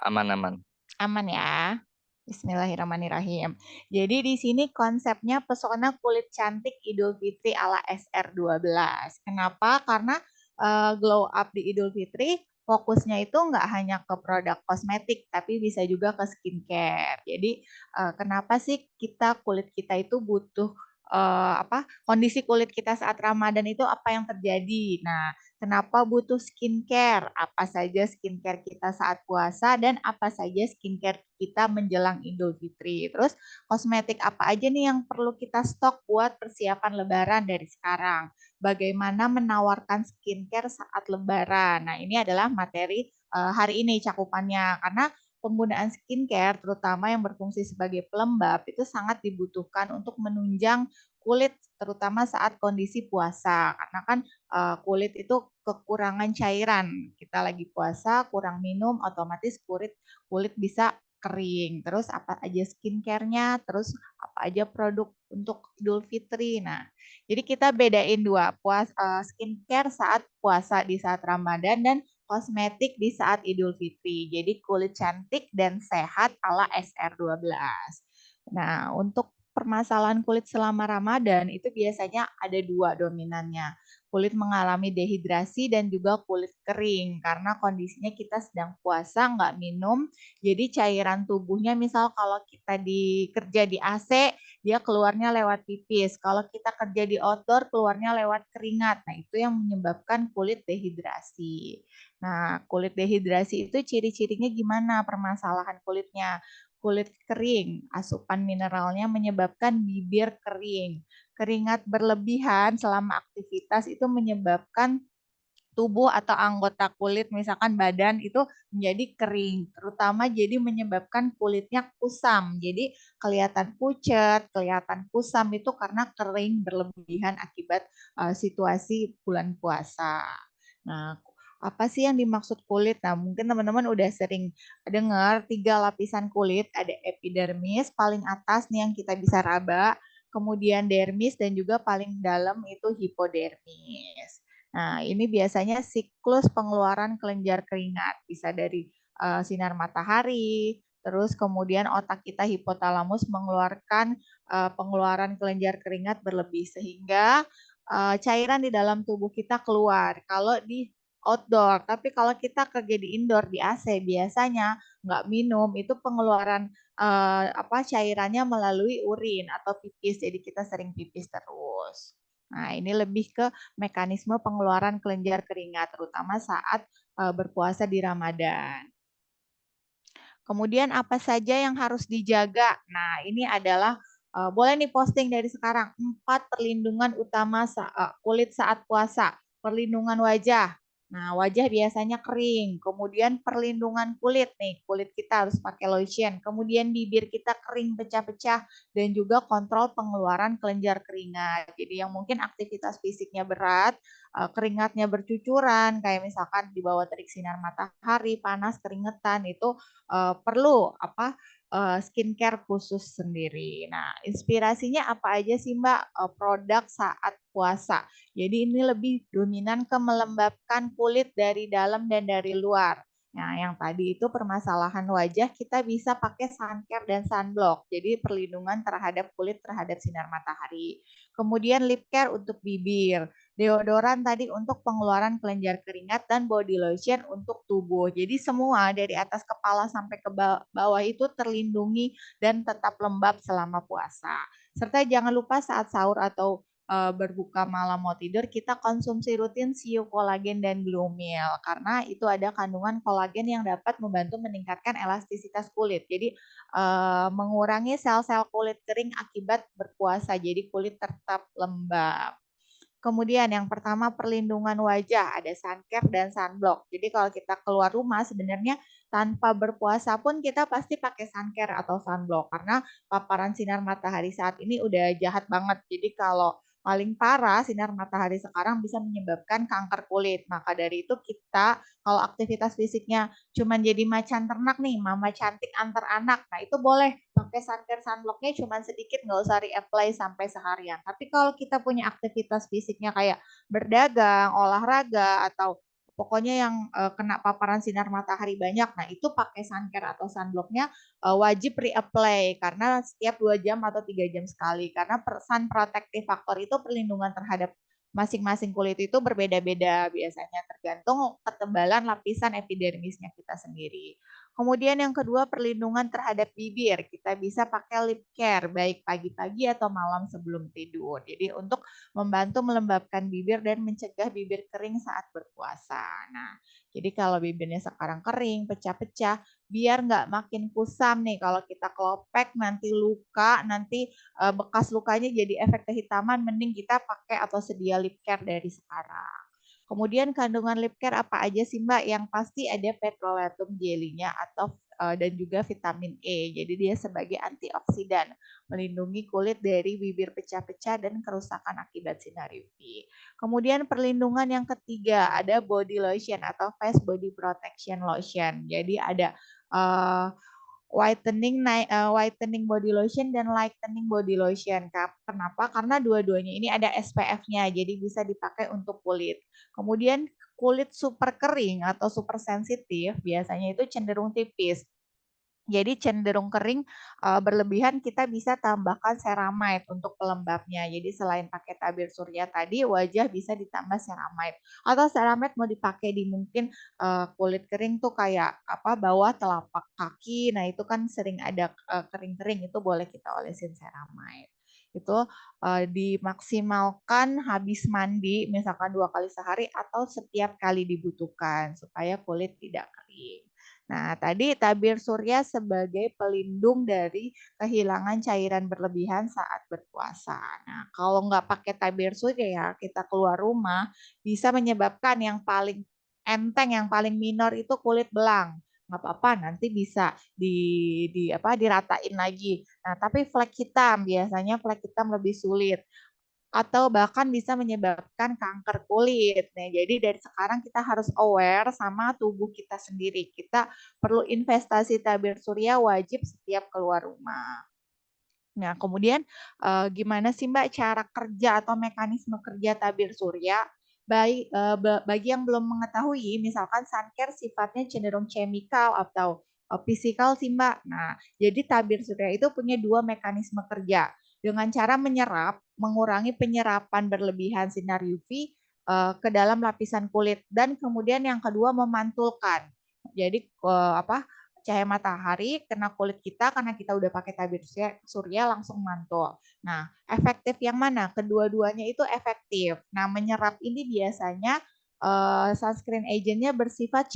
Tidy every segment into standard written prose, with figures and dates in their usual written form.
Aman-aman. Aman ya. Bismillahirrahmanirrahim. Jadi di sini konsepnya pesona kulit cantik Idul Fitri ala SR12. Kenapa? Karena glow up di Idul Fitri fokusnya itu nggak hanya ke produk kosmetik, tapi bisa juga ke skincare. Jadi kenapa sih kulit kita itu butuh kondisi kulit kita saat Ramadan itu apa yang terjadi? Nah, kenapa butuh skincare? Apa saja skincare kita saat puasa dan apa saja skincare kita menjelang Idul Fitri. Terus kosmetik apa aja nih yang perlu kita stok buat persiapan Lebaran dari sekarang. Bagaimana menawarkan skincare saat Lebaran. Nah, ini adalah materi hari ini cakupannya karena penggunaan skincare terutama yang berfungsi sebagai pelembab itu sangat dibutuhkan untuk menunjang kulit terutama saat kondisi puasa karena kan kulit itu kekurangan cairan. Kita lagi puasa, kurang minum, otomatis kulit bisa kering. Terus apa aja skincare-nya, terus apa aja produk untuk Idul Fitri. Nah, jadi kita bedain dua, skincare saat puasa di saat Ramadan dan kosmetik di saat Idul Fitri. Jadi kulit cantik dan sehat ala SR12. Nah, untuk permasalahan kulit selama Ramadan itu biasanya ada dua dominannya. Kulit mengalami dehidrasi dan juga kulit kering karena kondisinya kita sedang puasa nggak minum, jadi cairan tubuhnya misal kalau kita kerja di AC dia keluarnya lewat pipis, kalau kita kerja di outdoor keluarnya lewat keringat. Nah, itu yang menyebabkan kulit dehidrasi. Nah, kulit dehidrasi itu ciri-cirinya gimana permasalahan kulitnya? Kulit kering, asupan mineralnya menyebabkan bibir kering. Keringat berlebihan selama aktivitas itu menyebabkan tubuh atau anggota kulit, misalkan badan itu menjadi kering, terutama jadi menyebabkan kulitnya kusam. Jadi kelihatan pucat, kelihatan kusam itu karena kering berlebihan akibat situasi bulan puasa. Nah, apa sih yang dimaksud kulit? Nah, mungkin teman-teman udah sering dengar 3 lapisan kulit, ada epidermis, paling atas nih yang kita bisa raba, kemudian dermis, dan juga paling dalam itu hipodermis. Nah, ini biasanya siklus pengeluaran kelenjar keringat, bisa dari sinar matahari, terus kemudian otak kita hipotalamus mengeluarkan pengeluaran kelenjar keringat berlebih sehingga cairan di dalam tubuh kita keluar. Kalau di outdoor, tapi kalau kita kerja di indoor di AC biasanya nggak minum itu pengeluaran cairannya melalui urin atau pipis, jadi kita sering pipis terus. Nah, ini lebih ke mekanisme pengeluaran kelenjar keringat, terutama saat berpuasa di Ramadan. Kemudian apa saja yang harus dijaga? Nah, ini adalah boleh nih posting dari sekarang 4 perlindungan utama kulit saat puasa. Perlindungan wajah. Nah, wajah biasanya kering. Kemudian perlindungan kulit nih, kulit kita harus pakai lotion. Kemudian bibir kita kering pecah-pecah dan juga kontrol pengeluaran kelenjar keringat. Jadi yang mungkin aktivitas fisiknya berat, keringatnya bercucuran, kayak misalkan di bawah terik sinar matahari, panas, keringetan itu perlu skincare khusus sendiri. Nah, inspirasinya apa aja sih Mbak produk saat puasa? Jadi ini lebih dominan ke melembabkan kulit dari dalam dan dari luar. Nah, yang tadi itu permasalahan wajah kita bisa pakai suncare dan sunblock. Jadi perlindungan terhadap kulit terhadap sinar matahari. Kemudian lip care untuk bibir, deodoran tadi untuk pengeluaran kelenjar keringat, dan body lotion untuk tubuh. Jadi semua dari atas kepala sampai ke bawah itu terlindungi dan tetap lembab selama puasa. Serta jangan lupa saat sahur atau berbuka malam mau tidur kita konsumsi rutin siu kolagen dan glumil karena itu ada kandungan kolagen yang dapat membantu meningkatkan elastisitas kulit. Jadi mengurangi sel-sel kulit kering akibat berpuasa. Jadi kulit tetap lembab. Kemudian yang pertama perlindungan wajah, ada suncare dan sunblock. Jadi kalau kita keluar rumah sebenarnya tanpa berpuasa pun kita pasti pakai suncare atau sunblock karena paparan sinar matahari saat ini udah jahat banget. Jadi kalau paling parah sinar matahari sekarang bisa menyebabkan kanker kulit. Maka dari itu kita kalau aktivitas fisiknya cuma jadi macan ternak nih, mama cantik antar anak. Nah, itu boleh pakai suncare sunblocknya cuma sedikit, nggak usah reapply sampai seharian. Tapi kalau kita punya aktivitas fisiknya kayak berdagang, olahraga, atau pokoknya yang kena paparan sinar matahari banyak. Nah, itu pakai suncare atau sunblocknya wajib reapply karena setiap 2 jam atau 3 jam sekali. Karena sun protective factor itu perlindungan terhadap masing-masing kulit itu berbeda-beda biasanya tergantung ketebalan lapisan epidermisnya kita sendiri. Kemudian yang kedua perlindungan terhadap bibir. Kita bisa pakai lip care baik pagi-pagi atau malam sebelum tidur. Jadi untuk membantu melembabkan bibir dan mencegah bibir kering saat berpuasa. Nah, jadi kalau bibirnya sekarang kering, pecah-pecah, biar nggak makin kusam nih. Kalau kita kelopek nanti luka, nanti bekas lukanya jadi efek kehitaman, mending kita pakai atau sedia lip care dari sekarang. Kemudian kandungan lip care apa aja sih Mbak? Yang pasti ada petrolatum jelly-nya atau dan juga vitamin E. Jadi dia sebagai antioksidan, melindungi kulit dari bibir pecah-pecah dan kerusakan akibat sinar UV. Kemudian perlindungan yang ketiga ada body lotion atau face body protection lotion. Jadi ada uh, whitening body lotion dan lightening body lotion. Kenapa? Karena dua-duanya ini ada SPF-nya, jadi bisa dipakai untuk kulit. Kemudian kulit super kering atau super sensitif biasanya itu cenderung tipis. Jadi cenderung kering berlebihan kita bisa tambahkan ceramide untuk pelembabnya. Jadi selain pakai tabir surya tadi, wajah bisa ditambah ceramide. Atau ceramide mau dipakai di mungkin kulit kering tuh kayak apa bawah telapak kaki. Nah itu kan sering ada kering-kering itu boleh kita olesin ceramide. Itu dimaksimalkan habis mandi misalkan 2 kali sehari atau setiap kali dibutuhkan supaya kulit tidak kering. Nah, tadi tabir surya sebagai pelindung dari kehilangan cairan berlebihan saat berpuasa. Nah, kalau nggak pakai tabir surya ya, kita keluar rumah bisa menyebabkan yang paling enteng, yang paling minor itu kulit belang. Nggak apa-apa, nanti bisa diratain lagi. Nah, tapi flek hitam, biasanya flek hitam lebih sulit atau bahkan bisa menyebabkan kanker kulit. Nah, jadi dari sekarang kita harus aware sama tubuh kita sendiri. Kita perlu investasi tabir surya wajib setiap keluar rumah. Nah, kemudian gimana sih Mbak cara kerja atau mekanisme kerja tabir surya? Bagi yang belum mengetahui, misalkan suncare sifatnya cenderung chemical atau physical sih Mbak. Nah, jadi tabir surya itu punya 2 mekanisme kerja. Dengan cara menyerap, mengurangi penyerapan berlebihan sinar UV ke dalam lapisan kulit dan kemudian yang kedua memantulkan. Jadi cahaya matahari kena kulit kita karena kita udah pakai tabir surya langsung mantul. Nah, efektif yang mana? Kedua-duanya itu efektif. Nah, menyerap ini biasanya sunscreen agentnya bersifat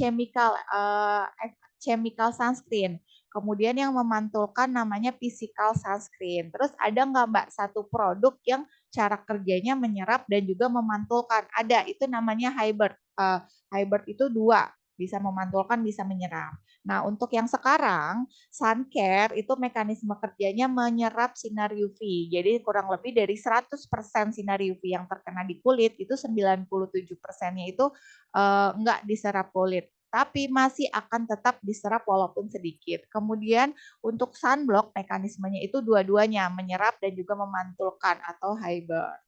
chemical sunscreen. Kemudian yang memantulkan namanya physical sunscreen. Terus ada nggak Mbak satu produk yang cara kerjanya menyerap dan juga memantulkan? Ada, itu namanya hybrid. Hybrid itu 2, bisa memantulkan, bisa menyerap. Nah, untuk yang sekarang, suncare itu mekanisme kerjanya menyerap sinar UV. Jadi kurang lebih dari 100% sinar UV yang terkena di kulit, itu 97%-nya itu enggak diserap kulit. Tapi masih akan tetap diserap walaupun sedikit. Kemudian untuk sunblock, mekanismenya itu dua-duanya, menyerap dan juga memantulkan atau hybrid.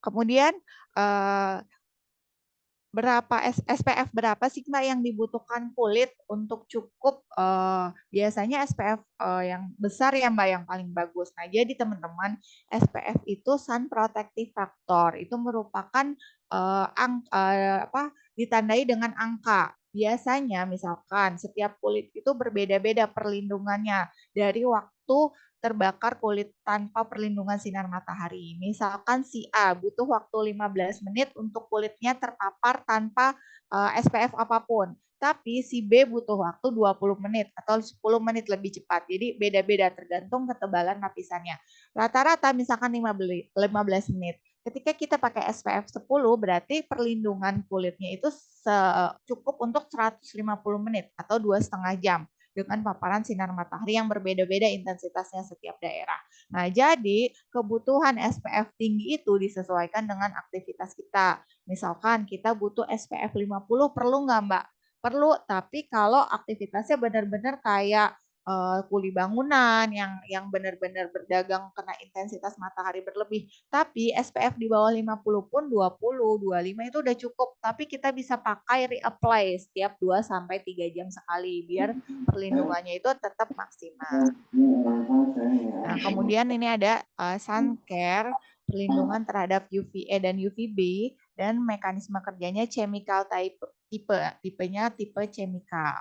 Kemudian SPF berapa sih Mbak yang dibutuhkan kulit untuk cukup biasanya SPF yang besar ya Mbak yang paling bagus. Nah, jadi teman-teman SPF itu sun protective factor itu merupakan ditandai dengan angka. Biasanya misalkan setiap kulit itu berbeda-beda perlindungannya dari waktu terbakar kulit tanpa perlindungan sinar matahari. Misalkan si A butuh waktu 15 menit untuk kulitnya terpapar tanpa SPF apapun. Tapi si B butuh waktu 20 menit atau 10 menit lebih cepat. Jadi beda-beda tergantung ketebalan lapisannya. Rata-rata misalkan 15 menit. Ketika kita pakai SPF 10 berarti perlindungan kulitnya itu cukup untuk 150 menit atau 2,5 jam dengan paparan sinar matahari yang berbeda-beda intensitasnya setiap daerah. Nah, jadi kebutuhan SPF tinggi itu disesuaikan dengan aktivitas kita. Misalkan kita butuh SPF 50, perlu nggak Mbak? Perlu, tapi kalau aktivitasnya benar-benar kayak kuli bangunan yang benar-benar berdagang kena intensitas matahari berlebih. Tapi SPF di bawah 50 pun 20, 25 itu udah cukup. Tapi kita bisa pakai reapply setiap 2 sampai 3 jam sekali biar perlindungannya itu tetap maksimal. Nah, kemudian ini ada sun care, perlindungan terhadap UVA dan UVB, dan mekanisme kerjanya chemical tipenya tipe chemical.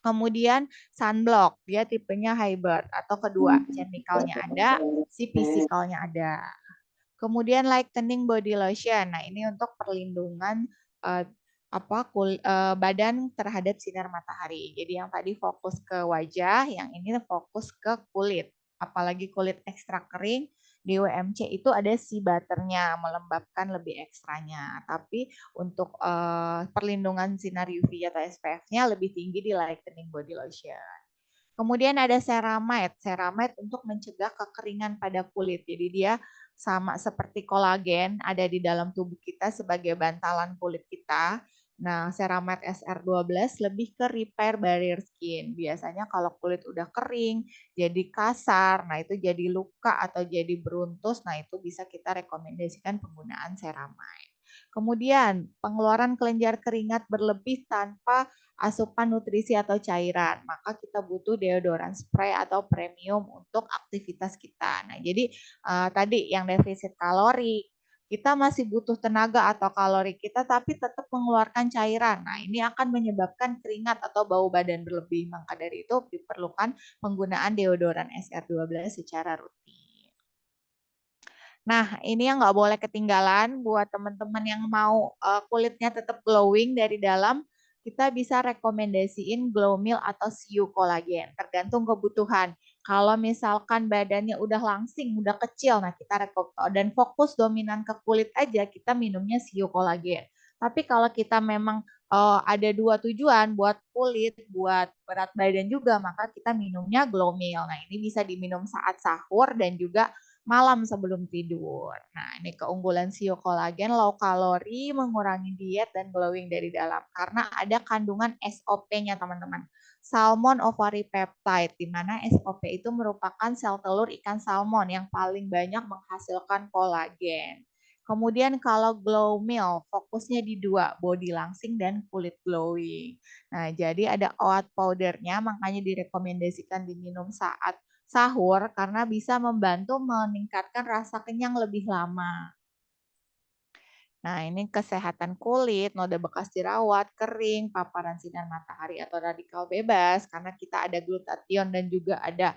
Kemudian sunblock, dia tipenya hybrid atau kedua, chemicalnya ada, si physicalnya ada. Kemudian lightening body lotion. Nah, ini untuk perlindungan badan terhadap sinar matahari. Jadi yang tadi fokus ke wajah, yang ini fokus ke kulit. Apalagi kulit ekstra kering, di WMC itu ada sea butternya, melembabkan lebih ekstranya. Tapi untuk perlindungan sinar UV atau SPF-nya lebih tinggi di lightening body lotion. Kemudian ada ceramide. Ceramide untuk mencegah kekeringan pada kulit. Jadi dia sama seperti kolagen ada di dalam tubuh kita sebagai bantalan kulit kita. Nah, ceramide SR12 lebih ke repair barrier skin. Biasanya kalau kulit udah kering, jadi kasar, nah itu jadi luka atau jadi beruntus, nah itu bisa kita rekomendasikan penggunaan ceramide. Kemudian, pengeluaran kelenjar keringat berlebih tanpa asupan nutrisi atau cairan, maka kita butuh deodoran spray atau premium untuk aktivitas kita. Nah, jadi tadi yang defisit kalori, kita masih butuh tenaga atau kalori kita tapi tetap mengeluarkan cairan. Nah, ini akan menyebabkan keringat atau bau badan berlebih. Maka dari itu diperlukan penggunaan deodoran SR12 secara rutin. Nah, ini yang nggak boleh ketinggalan buat teman-teman yang mau kulitnya tetap glowing dari dalam, kita bisa rekomendasiin Glow Milk atau Siu Kolagen, tergantung kebutuhan. Kalau misalkan badannya udah langsing, udah kecil, nah kita dan fokus dominan ke kulit aja, kita minumnya Siu Kolagen. Tapi kalau kita memang ada dua tujuan, buat kulit, buat berat badan juga, maka kita minumnya Glow Milk. Nah, ini bisa diminum saat sahur dan juga malam sebelum tidur. Nah, ini keunggulan Sio Kolagen, low kalori, mengurangi diet, dan glowing dari dalam. Karena ada kandungan SOP-nya, teman-teman. Salmon ovary peptide, di mana SOP itu merupakan sel telur ikan salmon yang paling banyak menghasilkan kolagen. Kemudian kalau Glow Milk, fokusnya di dua, body langsing dan kulit glowing. Nah, jadi ada oat powdernya, makanya direkomendasikan diminum saat sahur karena bisa membantu meningkatkan rasa kenyang lebih lama. Nah, ini kesehatan kulit, noda bekas jerawat, kering, paparan sinar matahari atau radikal bebas karena kita ada glutathione dan juga ada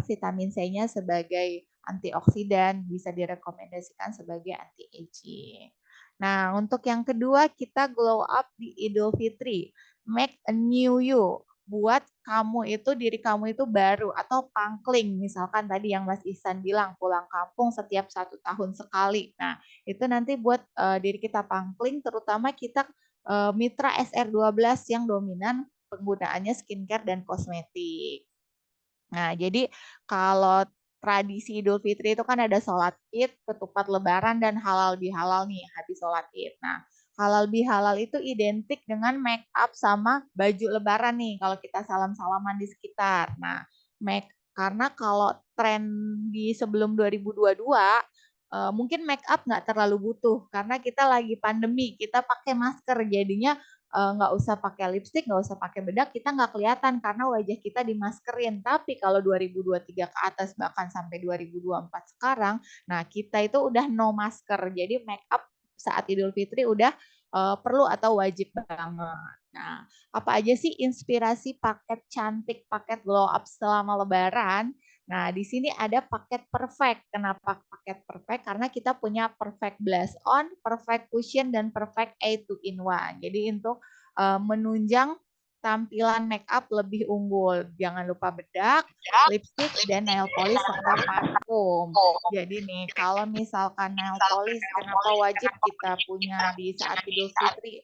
vitamin C-nya sebagai antioksidan, bisa direkomendasikan sebagai anti-aging. Nah, untuk yang kedua kita glow up di Idul Fitri, make a new you. Buat kamu itu, diri kamu itu baru atau pangkling, misalkan tadi yang Mas Ihsan bilang pulang kampung setiap 1 tahun sekali. Nah, itu nanti buat diri kita pangkling, terutama kita mitra SR12 yang dominan penggunaannya skincare dan kosmetik. Nah, jadi kalau tradisi Idul Fitri itu kan ada sholat Id, ketupat lebaran, dan halal bihalal nih habis sholat Id. Nah, halal bihalal itu identik dengan make up sama baju lebaran nih kalau kita salam-salaman di sekitar. Nah, karena kalau tren di sebelum 2022 mungkin make up nggak terlalu butuh karena kita lagi pandemi, kita pakai masker jadinya nggak usah pakai lipstick, nggak usah pakai bedak, kita nggak kelihatan karena wajah kita dimaskerin. Tapi kalau 2023 ke atas bahkan sampai 2024 sekarang, nah kita itu udah no masker. Jadi make up saat Idul Fitri udah perlu atau wajib banget. Nah, apa aja sih inspirasi paket cantik, paket glow up selama Lebaran? Nah, di sini ada paket perfect. Kenapa paket perfect? Karena kita punya perfect blush on, perfect cushion, dan perfect A2-in-1. Jadi untuk menunjang tampilan make up lebih unggul. Jangan lupa bedak, lipstick, dan nail polish serta parfum. Jadi nih, kalau misalkan nail polish, kenapa wajib kita punya di saat Idul Fitri?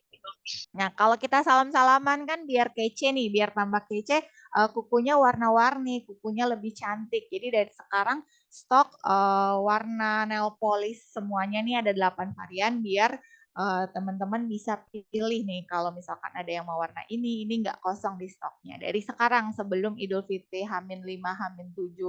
Nah, kalau kita salam-salaman kan biar kece nih, biar tambah kece, kukunya warna-warni, kukunya lebih cantik. Jadi dari sekarang stok warna nail polish semuanya nih ada 8 varian biar teman-teman bisa pilih nih kalau misalkan ada yang mau warna ini nggak kosong di stoknya dari sekarang sebelum Idul Fitri H-5 H-7.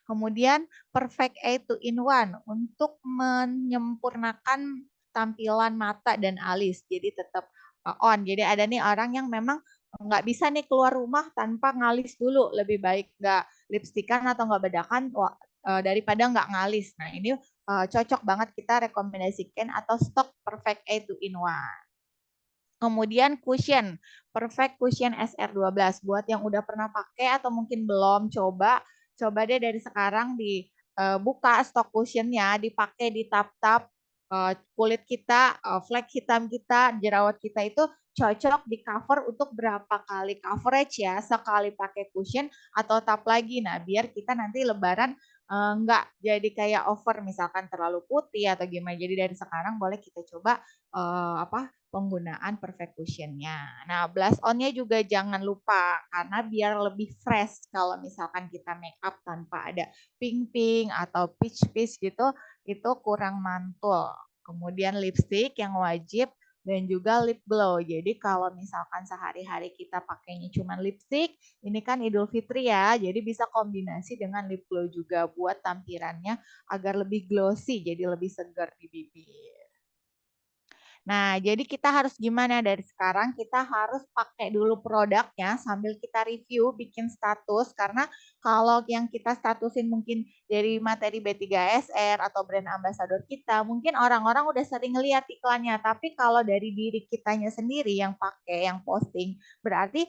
Kemudian Perfect 8 in 1 untuk menyempurnakan tampilan mata dan alis jadi tetap on. Jadi ada nih orang yang memang nggak bisa nih keluar rumah tanpa ngalis dulu, lebih baik nggak lipstikan atau nggak bedakan daripada nggak ngalis. Nah ini cocok banget kita rekomendasikan atau stok Perfect 8 in 1. Kemudian cushion, Perfect Cushion SR12 buat yang udah pernah pakai atau mungkin belum coba deh dari sekarang dibuka stok cushionnya, dipakai di tap-tap kulit kita, flek hitam kita, jerawat kita itu cocok di cover untuk berapa kali coverage ya, sekali pakai cushion atau tap lagi. Nah, biar kita nanti lebaran nggak jadi kayak over misalkan terlalu putih atau gimana. Jadi dari sekarang boleh kita coba penggunaan perfect cushion-nya. Nah, blush on-nya juga jangan lupa karena biar lebih fresh kalau misalkan kita make up tanpa ada pink-pink atau peach-peach gitu, itu kurang mantul. Kemudian lipstick yang wajib dan juga lip glow. Jadi kalau misalkan sehari-hari kita pakainya cuma lipstick, ini kan Idul Fitri ya, jadi bisa kombinasi dengan lip glow juga buat tampilannya agar lebih glossy, jadi lebih segar di bibir. Nah, jadi kita harus gimana dari sekarang? Kita harus pakai dulu produknya sambil kita review, bikin status. Karena kalau yang kita statusin mungkin dari materi B3SR atau brand ambassador kita, mungkin orang-orang udah sering lihat iklannya. Tapi kalau dari diri kitanya sendiri yang pakai, yang posting, berarti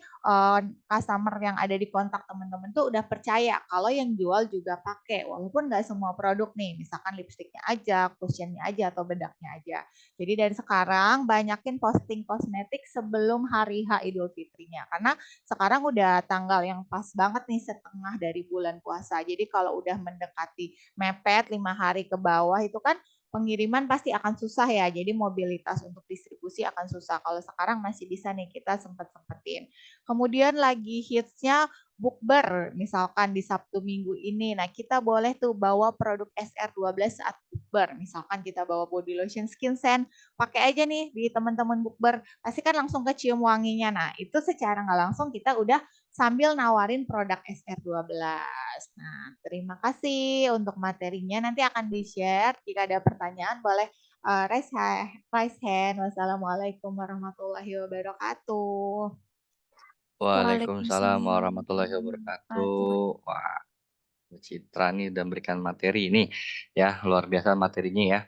customer yang ada di kontak teman-teman tuh udah percaya kalau yang jual juga pakai. Walaupun nggak semua produk nih, misalkan lipstiknya aja, cushionnya aja, atau bedaknya aja. Jadi dari sekarang banyakin posting kosmetik sebelum hari H Idul Fitrinya. Karena sekarang udah tanggal yang pas banget nih setengah dari bulan puasa. Jadi kalau udah mendekati mepet 5 hari ke bawah itu kan pengiriman pasti akan susah ya. Jadi mobilitas untuk distribusi akan susah. Kalau sekarang masih bisa nih kita sempet-sempetin. Kemudian lagi hitsnya bukber misalkan di Sabtu Minggu ini. Nah, kita boleh tuh bawa produk SR12 saat bukber. Misalkan kita bawa body lotion skin scent, pakai aja nih di teman-teman bukber. Pasti kan langsung kecium wanginya. Nah, itu secara nggak langsung kita udah sambil nawarin produk SR12. Nah, terima kasih untuk materinya. Nanti akan di-share. Jika ada pertanyaan boleh raise hand. Wassalamualaikum warahmatullahi wabarakatuh. Waalaikumsalam warahmatullahi wabarakatuh. Wah, Bu Citra nih udah memberikan materi ini ya, luar biasa materinya ya.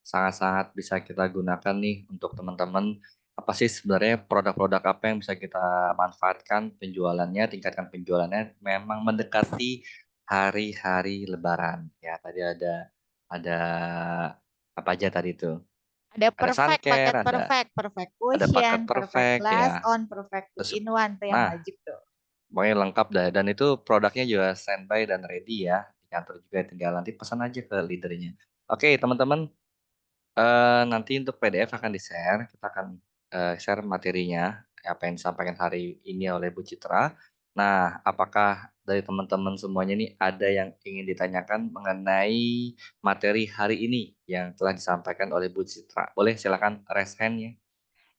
Sangat-sangat bisa kita gunakan nih untuk teman-teman. Apa sih sebenarnya produk-produk apa yang bisa kita manfaatkan penjualannya, tingkatkan penjualannya memang mendekati hari-hari Lebaran. Ya, tadi ada apa aja tadi itu? Ada Ada perfect, paket suncare, perfect ada paket cushion, perfect perfect glass ya. on, perfect two Terus, in one tuh yang nah, wajib tuh. pokoknya lengkap dah. Dan itu produknya juga standby dan ready ya. Di kantor juga tinggal nanti pesan aja ke leadernya. Oke, teman-teman. Nanti untuk PDF akan di-share. Kita akan share materinya. Apa yang disampaikan hari ini oleh Bu Citra. Nah, apakah dari teman-teman semuanya ini ada yang ingin ditanyakan mengenai materi hari ini yang telah disampaikan oleh Bu Citra? Boleh silakan raise hand ya.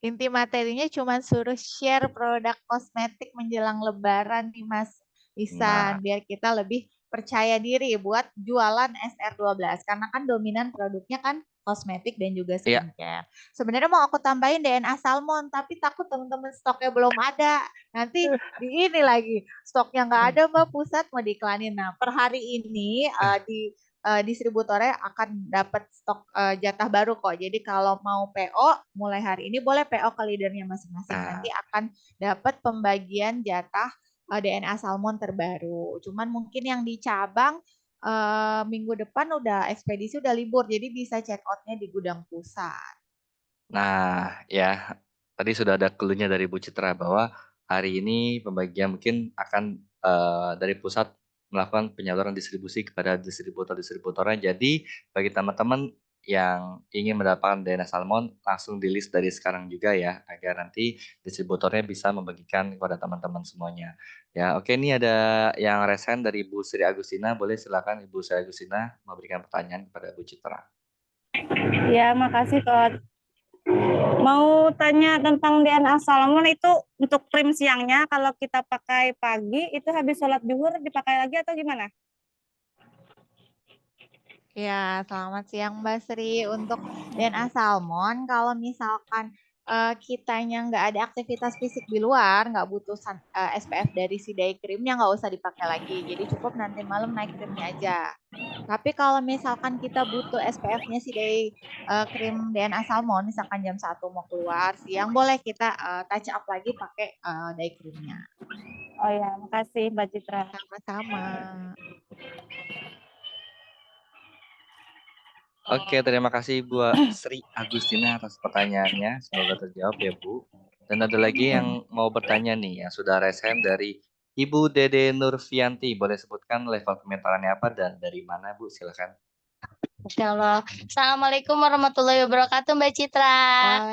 Inti materinya cuma suruh share produk kosmetik menjelang Lebaran nih Mas Nah, Isan, biar kita lebih percaya diri buat jualan SR12 karena kan dominan produknya kan kosmetik dan juga iya. skincare. Sebenarnya mau aku tambahin DNA salmon, tapi takut teman-teman stoknya belum ada. Nanti di ini lagi stoknya nggak ada Mbak, pusat mau diiklanin. Nah, per hari ini di distributornya akan dapat stok jatah baru kok. Jadi kalau mau PO mulai hari ini boleh PO ke leadernya masing-masing. Nanti Nah, akan dapat pembagian jatah DNA salmon terbaru. Cuman mungkin yang di cabang minggu depan udah ekspedisi udah libur, jadi bisa check outnya di gudang pusat. Nah, ya, tadi sudah ada clue-nya dari Bu Citra bahwa hari ini pembagian mungkin akan dari pusat melakukan penyaluran distribusi kepada distributor-distributornya. Jadi, bagi teman-teman yang ingin mendapatkan dana salmon, langsung di list dari sekarang juga ya, agar nanti distributornya bisa membagikan kepada teman-teman semuanya. Ya, oke, ini ada yang resen dari Bu Sri Agustina. Boleh silakan Ibu Sri Agustina memberikan pertanyaan kepada Bu Citra. Ya, makasih Coach. Mau tanya tentang DNA Salomon itu untuk krim siangnya kalau kita pakai pagi itu habis sholat zuhur dipakai lagi atau gimana? Ya, selamat siang Mbak Sri. Untuk DNA salmon, kalau misalkan kitanya nggak ada aktivitas fisik di luar, nggak butuh SPF dari si day creamnya nggak usah dipakai lagi. Jadi cukup nanti malam naik krimnya aja. Tapi kalau misalkan kita butuh SPF-nya si day krim DNA salmon, misalkan jam 1 mau keluar siang, boleh kita touch up lagi pakai day creamnya. Oh ya, makasih Mbak Citra. Sama-sama. Oke, terima kasih Bu Sri Agustina atas pertanyaannya. Semoga terjawab ya Bu. Dan ada lagi yang mau bertanya nih, yang sudah raise hand dari Ibu Dede Nurfianti. Boleh sebutkan level komentarannya apa dan dari mana Bu? Silakan. Insya Allah. Assalamualaikum warahmatullahi wabarakatuh, Mbak Citra.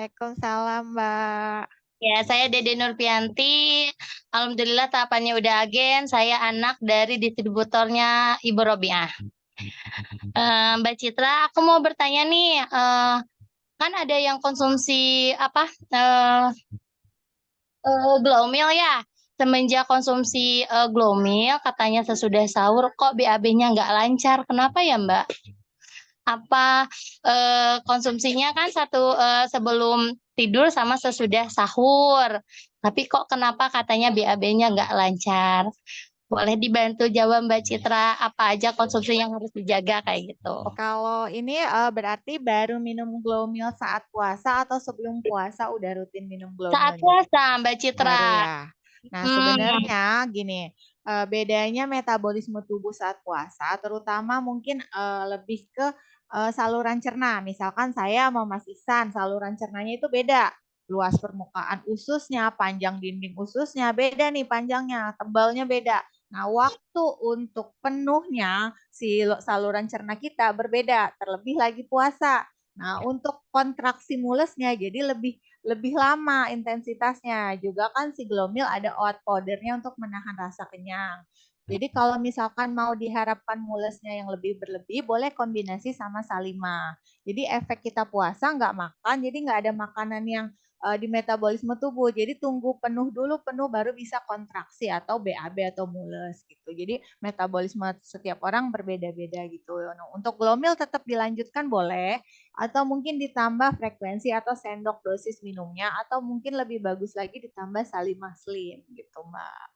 Waalaikumsalam Mbak. Ya, saya Dede Nurpianti. Alhamdulillah tahapannya udah agen. Saya anak dari distributornya Ibu Robiah. Mbak Citra, aku mau bertanya nih, kan ada yang konsumsi apa Glowmil ya. Semenjak konsumsi Glowmil, katanya sesudah sahur kok BAB-nya nggak lancar. Kenapa ya, Mbak? Apa konsumsinya kan sebelum tidur sama sesudah sahur. Tapi kok kenapa katanya BAB-nya nggak lancar? Boleh dibantu jawab Mbak Citra, apa aja konsumsi yang harus dijaga kayak gitu. Kalau ini berarti baru minum Glowmil saat puasa atau sebelum puasa udah rutin minum Glowmil? Saat puasa Mbak Citra. Baru ya. Nah, sebenarnya gini, bedanya metabolisme tubuh saat puasa, terutama mungkin lebih ke saluran cerna. Misalkan saya mau Mas Ihsan, saluran cernanya itu beda. Luas permukaan ususnya, panjang dinding ususnya beda nih panjangnya, tebalnya beda. Nah, waktu untuk penuhnya si saluran cerna kita berbeda, terlebih lagi puasa. Nah, untuk kontraksi mulusnya jadi lebih lama intensitasnya. Juga kan si Glomil ada oat powdernya untuk menahan rasa kenyang. Jadi kalau misalkan mau diharapkan mulusnya yang lebih berlebih, boleh kombinasi sama Salima. Jadi efek kita puasa nggak makan, jadi nggak ada makanan yang di metabolisme tubuh. Jadi tunggu penuh dulu, penuh baru bisa kontraksi atau BAB atau mules gitu. Jadi metabolisme setiap orang berbeda-beda gitu. Nah, untuk Glomil tetap dilanjutkan boleh, atau mungkin ditambah frekuensi atau sendok dosis minumnya, atau mungkin lebih bagus lagi ditambah Salimah Slim gitu Mbak.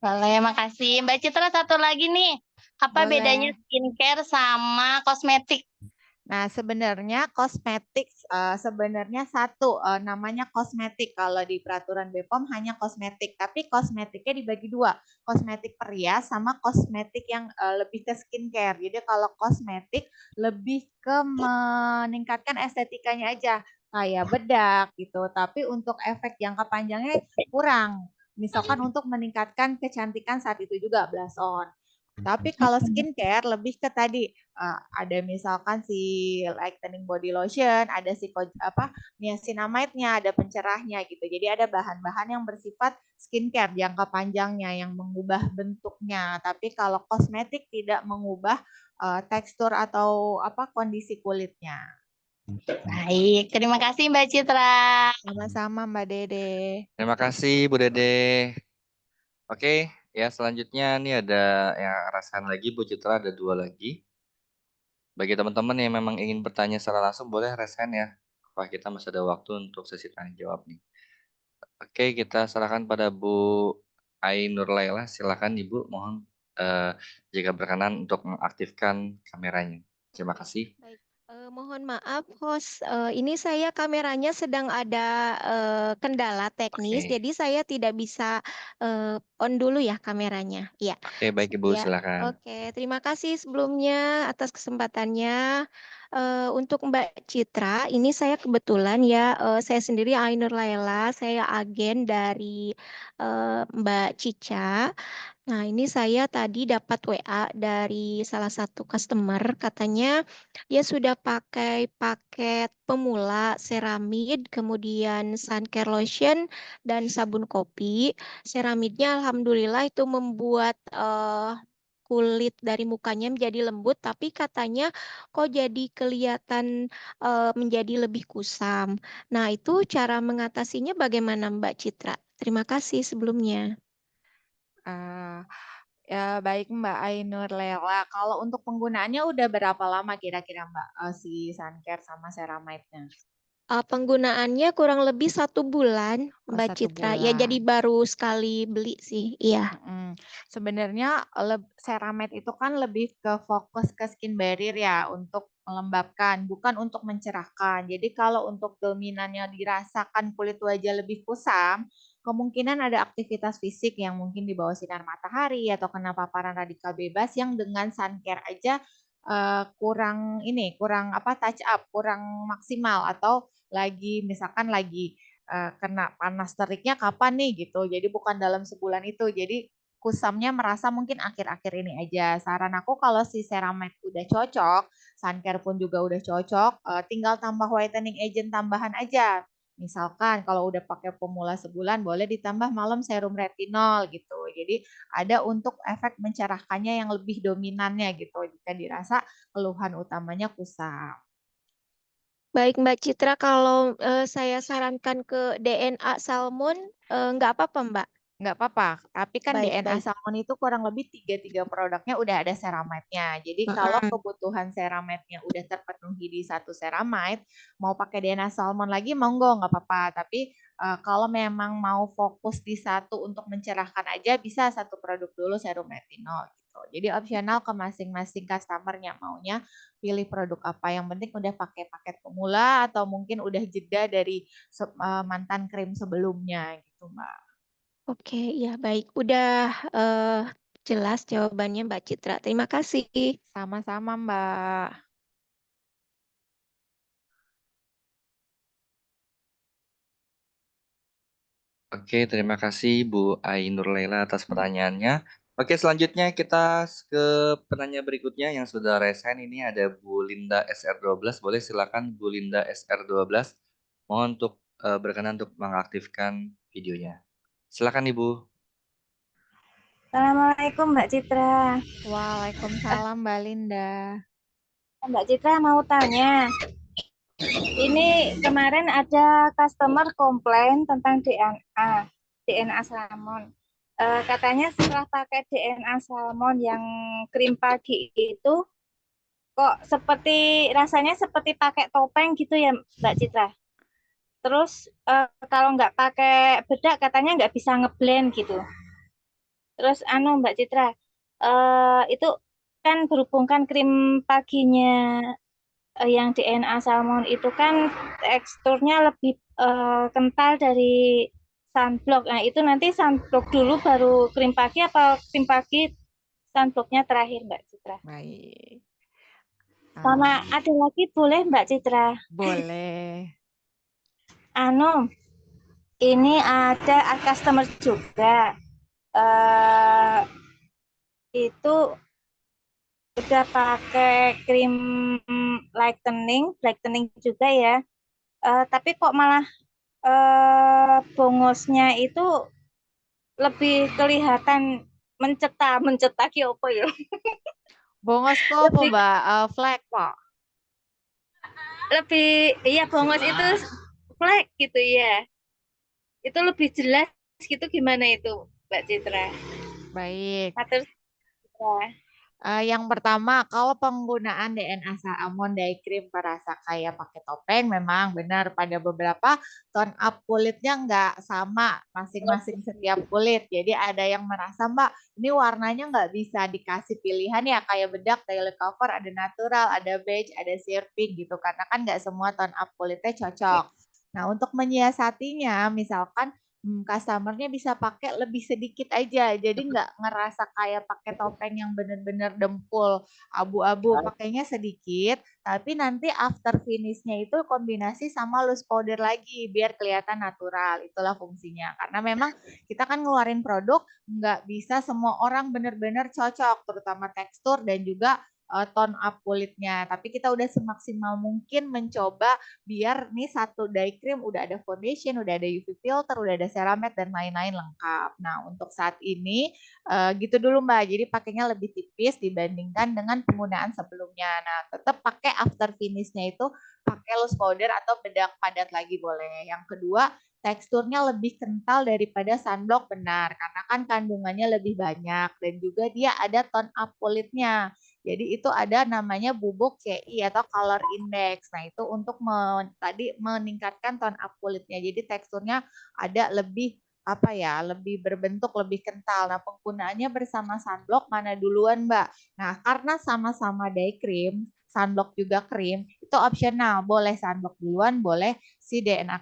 Boleh, makasih. Mbak Citra, satu lagi nih. Apa Boleh. bedanya skincare sama kosmetik? Nah, sebenarnya kosmetik sebenarnya satu namanya kosmetik. Kalau di peraturan BPOM hanya kosmetik, tapi kosmetiknya dibagi dua, kosmetik perias sama kosmetik yang lebih ke skincare. Jadi kalau kosmetik lebih ke meningkatkan estetikanya aja, kayak bedak gitu. Tapi untuk efek jangka panjangnya kurang. Misalkan untuk meningkatkan kecantikan saat itu juga blush on. Tapi kalau skincare lebih ke tadi ada misalkan si lightening body lotion, ada si niacinamide-nya, ada pencerahnya gitu. Jadi ada bahan-bahan yang bersifat skincare jangka panjangnya yang mengubah bentuknya. Tapi kalau kosmetik tidak mengubah tekstur atau kondisi kulitnya. Baik, terima kasih Mbak Citra. Sama-sama Mbak Dede. Terima kasih Bu Dede. Oke, ya selanjutnya nih ada yang rasakan lagi Bu Citra, ada 2 lagi. Bagi teman-teman yang memang ingin bertanya secara langsung boleh raise hand ya. Wah, kita masih ada waktu untuk sesi tanya jawab nih. Oke, kita serahkan pada Bu Ainur Laila. Silakan Ibu, mohon jika berkenan untuk mengaktifkan kameranya. Terima kasih. Baik, mohon maaf host, ini saya kameranya sedang ada kendala teknis, Oke. jadi saya tidak bisa on dulu ya kameranya. Iya. Oke, baik Ibu, Ya, silakan. oke. Terima kasih sebelumnya atas kesempatannya. Untuk Mbak Citra, ini saya kebetulan ya, saya sendiri Ainur Laila, saya agen dari Mbak Cica. Nah, ini saya tadi dapat WA dari salah satu customer, katanya dia sudah pakai paket pemula seramid, kemudian sun care lotion, dan sabun kopi. Seramidnya alhamdulillah itu membuat kulit dari mukanya menjadi lembut, tapi katanya kok jadi kelihatan menjadi lebih kusam. Nah, itu cara mengatasinya bagaimana Mbak Citra? Terima kasih sebelumnya. Ya baik Mbak Ainur Lela. Kalau untuk penggunaannya udah berapa lama kira-kira Mbak si Suncare sama ceramide-nya? Penggunaannya kurang lebih 1 bulan, Oh, Mbak 1 Citra. Ya, jadi bulan. baru sekali beli sih. Iya. Sebenarnya ceramide itu kan lebih ke fokus ke skin barrier ya untuk melembabkan, bukan untuk mencerahkan. Jadi kalau untuk dominannya dirasakan kulit wajah lebih kusam, kemungkinan ada aktivitas fisik yang mungkin di bawah sinar matahari atau kena paparan radikal bebas yang dengan sun care aja kurang touch up, kurang maksimal atau misalkan lagi kena panas teriknya kapan nih gitu. Jadi bukan dalam sebulan itu. Jadi kusamnya merasa mungkin akhir-akhir ini aja. Saran aku kalau si ceramide udah cocok, suncare pun juga udah cocok, tinggal tambah whitening agent tambahan aja. Misalkan kalau udah pakai pemula sebulan boleh ditambah malam serum retinol gitu. Jadi ada untuk efek mencerahkannya yang lebih dominannya gitu jika dirasa keluhan utamanya kusam. Baik Mbak Citra, kalau saya sarankan ke DNA Salmon, nggak apa-apa Mbak? Nggak apa-apa, tapi kan Baik, DNA baik. Salmon itu kurang lebih tiga produknya udah ada ceramide-nya. Jadi kalau kebutuhan ceramide-nya udah terpenuhi di satu ceramide, mau pakai DNA Salmon lagi monggo nggak apa-apa. Tapi kalau memang mau fokus di satu untuk mencerahkan aja bisa satu produk dulu serum retinol gitu. Jadi opsional ke masing-masing customer-nya maunya pilih produk apa. Yang penting udah pakai paket pemula atau mungkin udah jeda dari mantan krim sebelumnya gitu, Mbak. Oke, ya baik. Udah jelas jawabannya Mbak Citra. Terima kasih. Sama-sama, Mbak. Oke, terima kasih Bu Ainur Laila atas pertanyaannya. Oke, selanjutnya kita ke penanya berikutnya yang sudah resen. Ini ada Bu Linda SR12. Boleh silakan Bu Linda SR12. Mohon untuk berkenan untuk mengaktifkan videonya. Silakan Ibu. Assalamualaikum Mbak Citra. Waalaikumsalam, Mbak Linda. Mbak Citra mau tanya, ini kemarin ada customer komplain tentang DNA salmon. Katanya setelah pakai DNA salmon yang krim pagi itu, kok rasanya seperti pakai topeng gitu ya Mbak Citra. Terus kalau nggak pakai bedak katanya nggak bisa ngeblend gitu. Terus Mbak Citra, itu kan berhubung kan krim paginya yang DNA salmon itu kan teksturnya lebih kental dari sunblock. Nah, itu nanti sunblock dulu baru krim pagi apa krim pagi sunblocknya terakhir Mbak Citra. Baik. Sama ada lagi boleh Mbak Citra? Boleh. Ini ada customer juga. Itu udah pakai krim lightening juga ya. Tapi kok malah bongosnya itu lebih kelihatan mencetak ya apa ya? Bongos kok apa, Mbak? Flag kok. Iya bongos itu flek gitu ya. Itu lebih jelas gitu gimana itu Mbak Citra? Baik. Citra. Yang pertama, kalau penggunaan DNA salmon day cream terasa kayak pakai topeng, memang benar pada beberapa tone up kulitnya nggak sama masing-masing setiap kulit. Jadi ada yang merasa Mbak, ini warnanya nggak bisa dikasih pilihan ya kayak bedak, daily cover, ada natural, ada beige, ada sheer pink gitu. Karena kan nggak semua tone up kulitnya cocok. Nah untuk menyiasatinya, misalkan customer-nya bisa pakai lebih sedikit aja, jadi nggak ngerasa kayak pakai topeng yang bener-bener dempul abu-abu, pakainya sedikit, tapi nanti after finish-nya itu kombinasi sama loose powder lagi biar kelihatan natural, itulah fungsinya. Karena memang kita kan ngeluarin produk nggak bisa semua orang bener-bener cocok, terutama tekstur dan juga tone up kulitnya. Tapi kita udah semaksimal mungkin mencoba biar nih satu dye cream udah ada foundation, udah ada UV filter, udah ada ceramide dan lain-lain lengkap. Nah, untuk saat ini gitu dulu Mbak. Jadi pakainya lebih tipis dibandingkan dengan penggunaan sebelumnya. Nah, tetap pakai after finish-nya itu pakai loose powder atau bedak padat lagi boleh. Yang kedua, teksturnya lebih kental daripada sunblock benar karena kan kandungannya lebih banyak dan juga dia ada tone up kulitnya. Jadi itu ada namanya bubuk CI atau color index. Nah, itu untuk tadi meningkatkan tone up kulitnya. Jadi teksturnya ada lebih apa ya, lebih berbentuk, lebih kental. Nah, penggunaannya bersama sunblock mana duluan, Mbak? Nah, karena sama-sama day cream, sunblock juga krim, itu opsional. Boleh sunblock duluan, boleh si DNA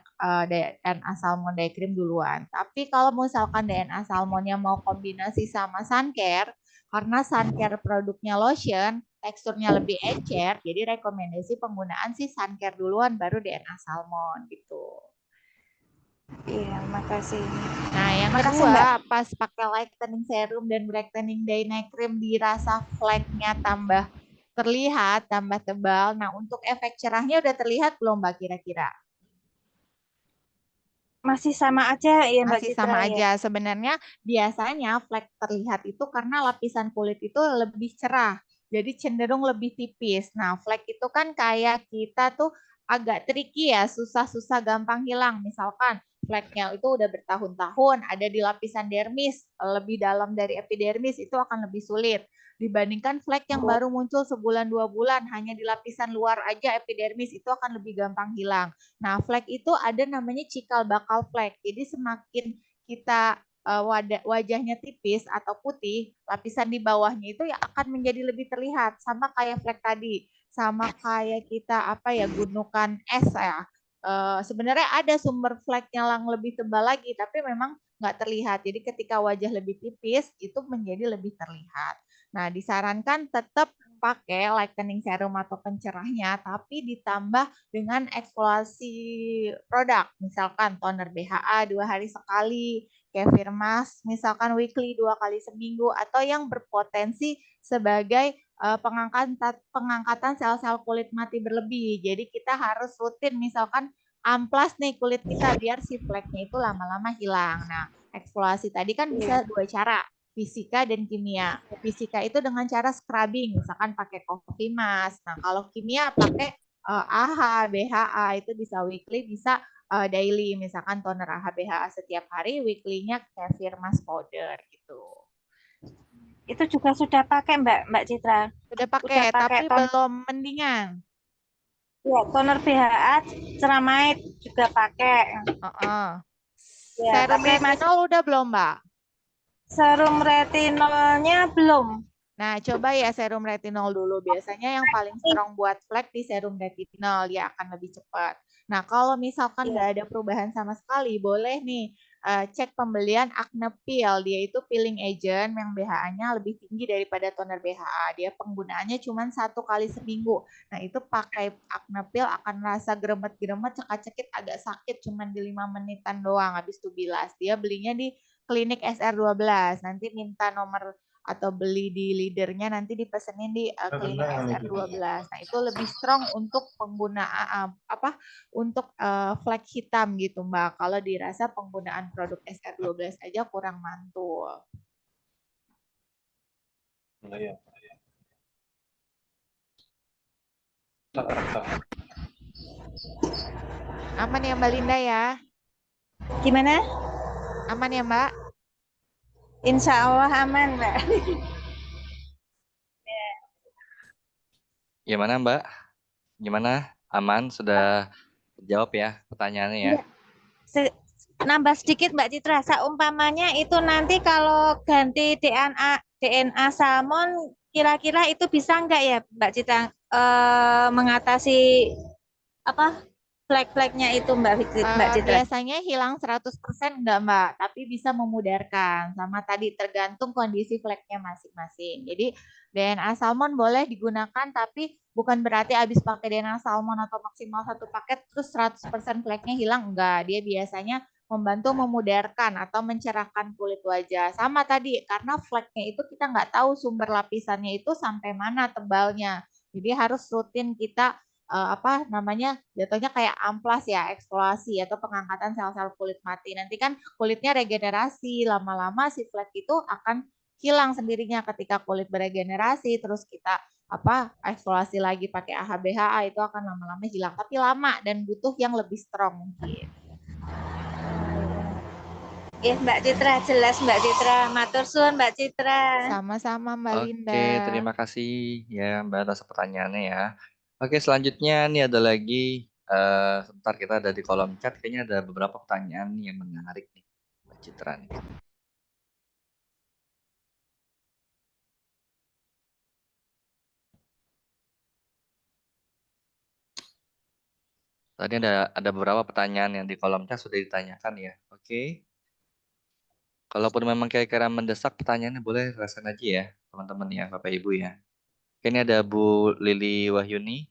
salmon day cream duluan. Tapi kalau misalkan DNA salmonnya mau kombinasi sama sun care, karena sun care produknya lotion, teksturnya lebih encer, jadi rekomendasi penggunaan si sun care duluan baru DNA salmon gitu. Iya, makasih. Nah, yang Makasih, kedua, Mbak. pas pakai lightening serum dan brightening day night cream dirasa flake-nya tambah terlihat, tambah tebal. Nah, untuk efek cerahnya udah terlihat belum Mbak kira-kira? Masih sama aja ya Mbak Masih Citra sama ya. aja. Sebenarnya biasanya flek terlihat itu karena lapisan kulit itu lebih cerah. Jadi cenderung lebih tipis. Nah, flek itu kan kayak kita tuh agak tricky ya, susah-susah gampang hilang. Misalkan fleknya itu udah bertahun-tahun ada di lapisan dermis, lebih dalam dari epidermis itu akan lebih sulit. Dibandingkan flek yang baru muncul sebulan 2 bulan hanya di lapisan luar aja epidermis itu akan lebih gampang hilang. Nah, flek itu ada namanya cikal bakal flek. Jadi semakin kita wajahnya tipis atau putih, lapisan di bawahnya itu ya akan menjadi lebih terlihat sama kayak flek tadi, sama kayak kita apa ya gunukan es ya. Sebenarnya ada sumber flek yang lebih tebal lagi, tapi memang nggak terlihat. Jadi ketika wajah lebih tipis itu menjadi lebih terlihat. Nah, disarankan tetap pakai lightening serum atau pencerahnya, tapi ditambah dengan eksfoliasi produk, misalkan toner BHA 2 hari sekali, kefir mask misalkan weekly 2 kali seminggu, atau yang berpotensi sebagai pengangkatan sel-sel kulit mati berlebih. Jadi kita harus rutin misalkan amplas nih kulit kita biar si fleknya itu lama-lama hilang. Nah, eksfoliasi tadi kan bisa 2 cara, fisika dan kimia. Fisika itu dengan cara scrubbing, misalkan pakai coffee mask. Nah, kalau kimia pakai AHA, BHA itu bisa weekly, bisa daily. Misalkan toner AHA, BHA setiap hari, weekly-nya kefir mask powder gitu. Itu juga sudah pakai Mbak Citra. Sudah pakai, tapi belum mendingan. Ya, toner BHA, ceramide juga pakai. Ya, serum retinol udah belum, Mbak? Serum retinolnya belum. Nah, coba ya serum retinol dulu. Biasanya yang paling strong buat flek di serum retinol, dia akan lebih cepat. Nah, kalau misalkan nggak ada perubahan sama sekali, boleh nih cek pembelian Acne Peel. Dia itu peeling agent yang BHA-nya lebih tinggi daripada toner BHA. Dia penggunaannya cuma 1 kali seminggu. Nah, itu pakai Acne Peel akan rasa geremet-geremet, cekak-cekit, agak sakit cuma di 5 menitan doang habis itu bilas. Dia belinya di klinik SR12. Nanti minta nomor atau beli di leadernya, nanti dipesenin di klinik SR12. Nah, itu lebih strong untuk penggunaan untuk flek hitam gitu, Mbak. Kalau dirasa penggunaan produk SR12 aja kurang mantul. Aman ya Mbak Linda ya? Gimana? Aman ya Mbak? Insya Allah aman Mbak. Gimana Mbak? Gimana? Aman? Sudah terjawab ya pertanyaannya ya? Nambah sedikit Mbak Citra, seumpamanya itu nanti kalau ganti DNA salmon, kira-kira itu bisa nggak ya Mbak Citra mengatasi apa flek-fleknya itu Mbak Citra? Biasanya hilang 100% enggak Mbak, tapi bisa memudarkan. Sama tadi tergantung kondisi fleknya masing-masing. Jadi DNA salmon boleh digunakan, tapi bukan berarti habis pakai DNA salmon atau maksimal 1 paket terus 100% fleknya hilang, enggak. Dia biasanya membantu memudarkan atau mencerahkan kulit wajah. Sama tadi, karena fleknya itu kita nggak tahu sumber lapisannya itu sampai mana tebalnya. Jadi harus rutin kita apa namanya jatuhnya kayak amplas ya, eksfoliasi atau pengangkatan sel-sel kulit mati. Nanti kan kulitnya regenerasi, lama-lama si flek itu akan hilang sendirinya ketika kulit beregenerasi. Terus kita apa eksfoliasi lagi pakai AHA/BHA itu akan lama-lama hilang, tapi lama dan butuh yang lebih strong mungkin. Ya, Mbak Citra, jelas Mbak Citra. Matur suwun Mbak Citra. Sama-sama Mbak Linda. Oke, terima kasih ya Mbak atas pertanyaannya ya. Oke, selanjutnya nih ada lagi, sebentar kita ada di kolom chat, kayaknya ada beberapa pertanyaan yang menarik nih, Mbak Citra nih. Tadi ada beberapa pertanyaan yang di kolom chat sudah ditanyakan ya. Oke. Kalaupun memang kira-kira mendesak pertanyaannya boleh rasakan aja ya, teman-teman ya, Bapak Ibu ya. Oke, ini ada Bu Lili Wahyuni.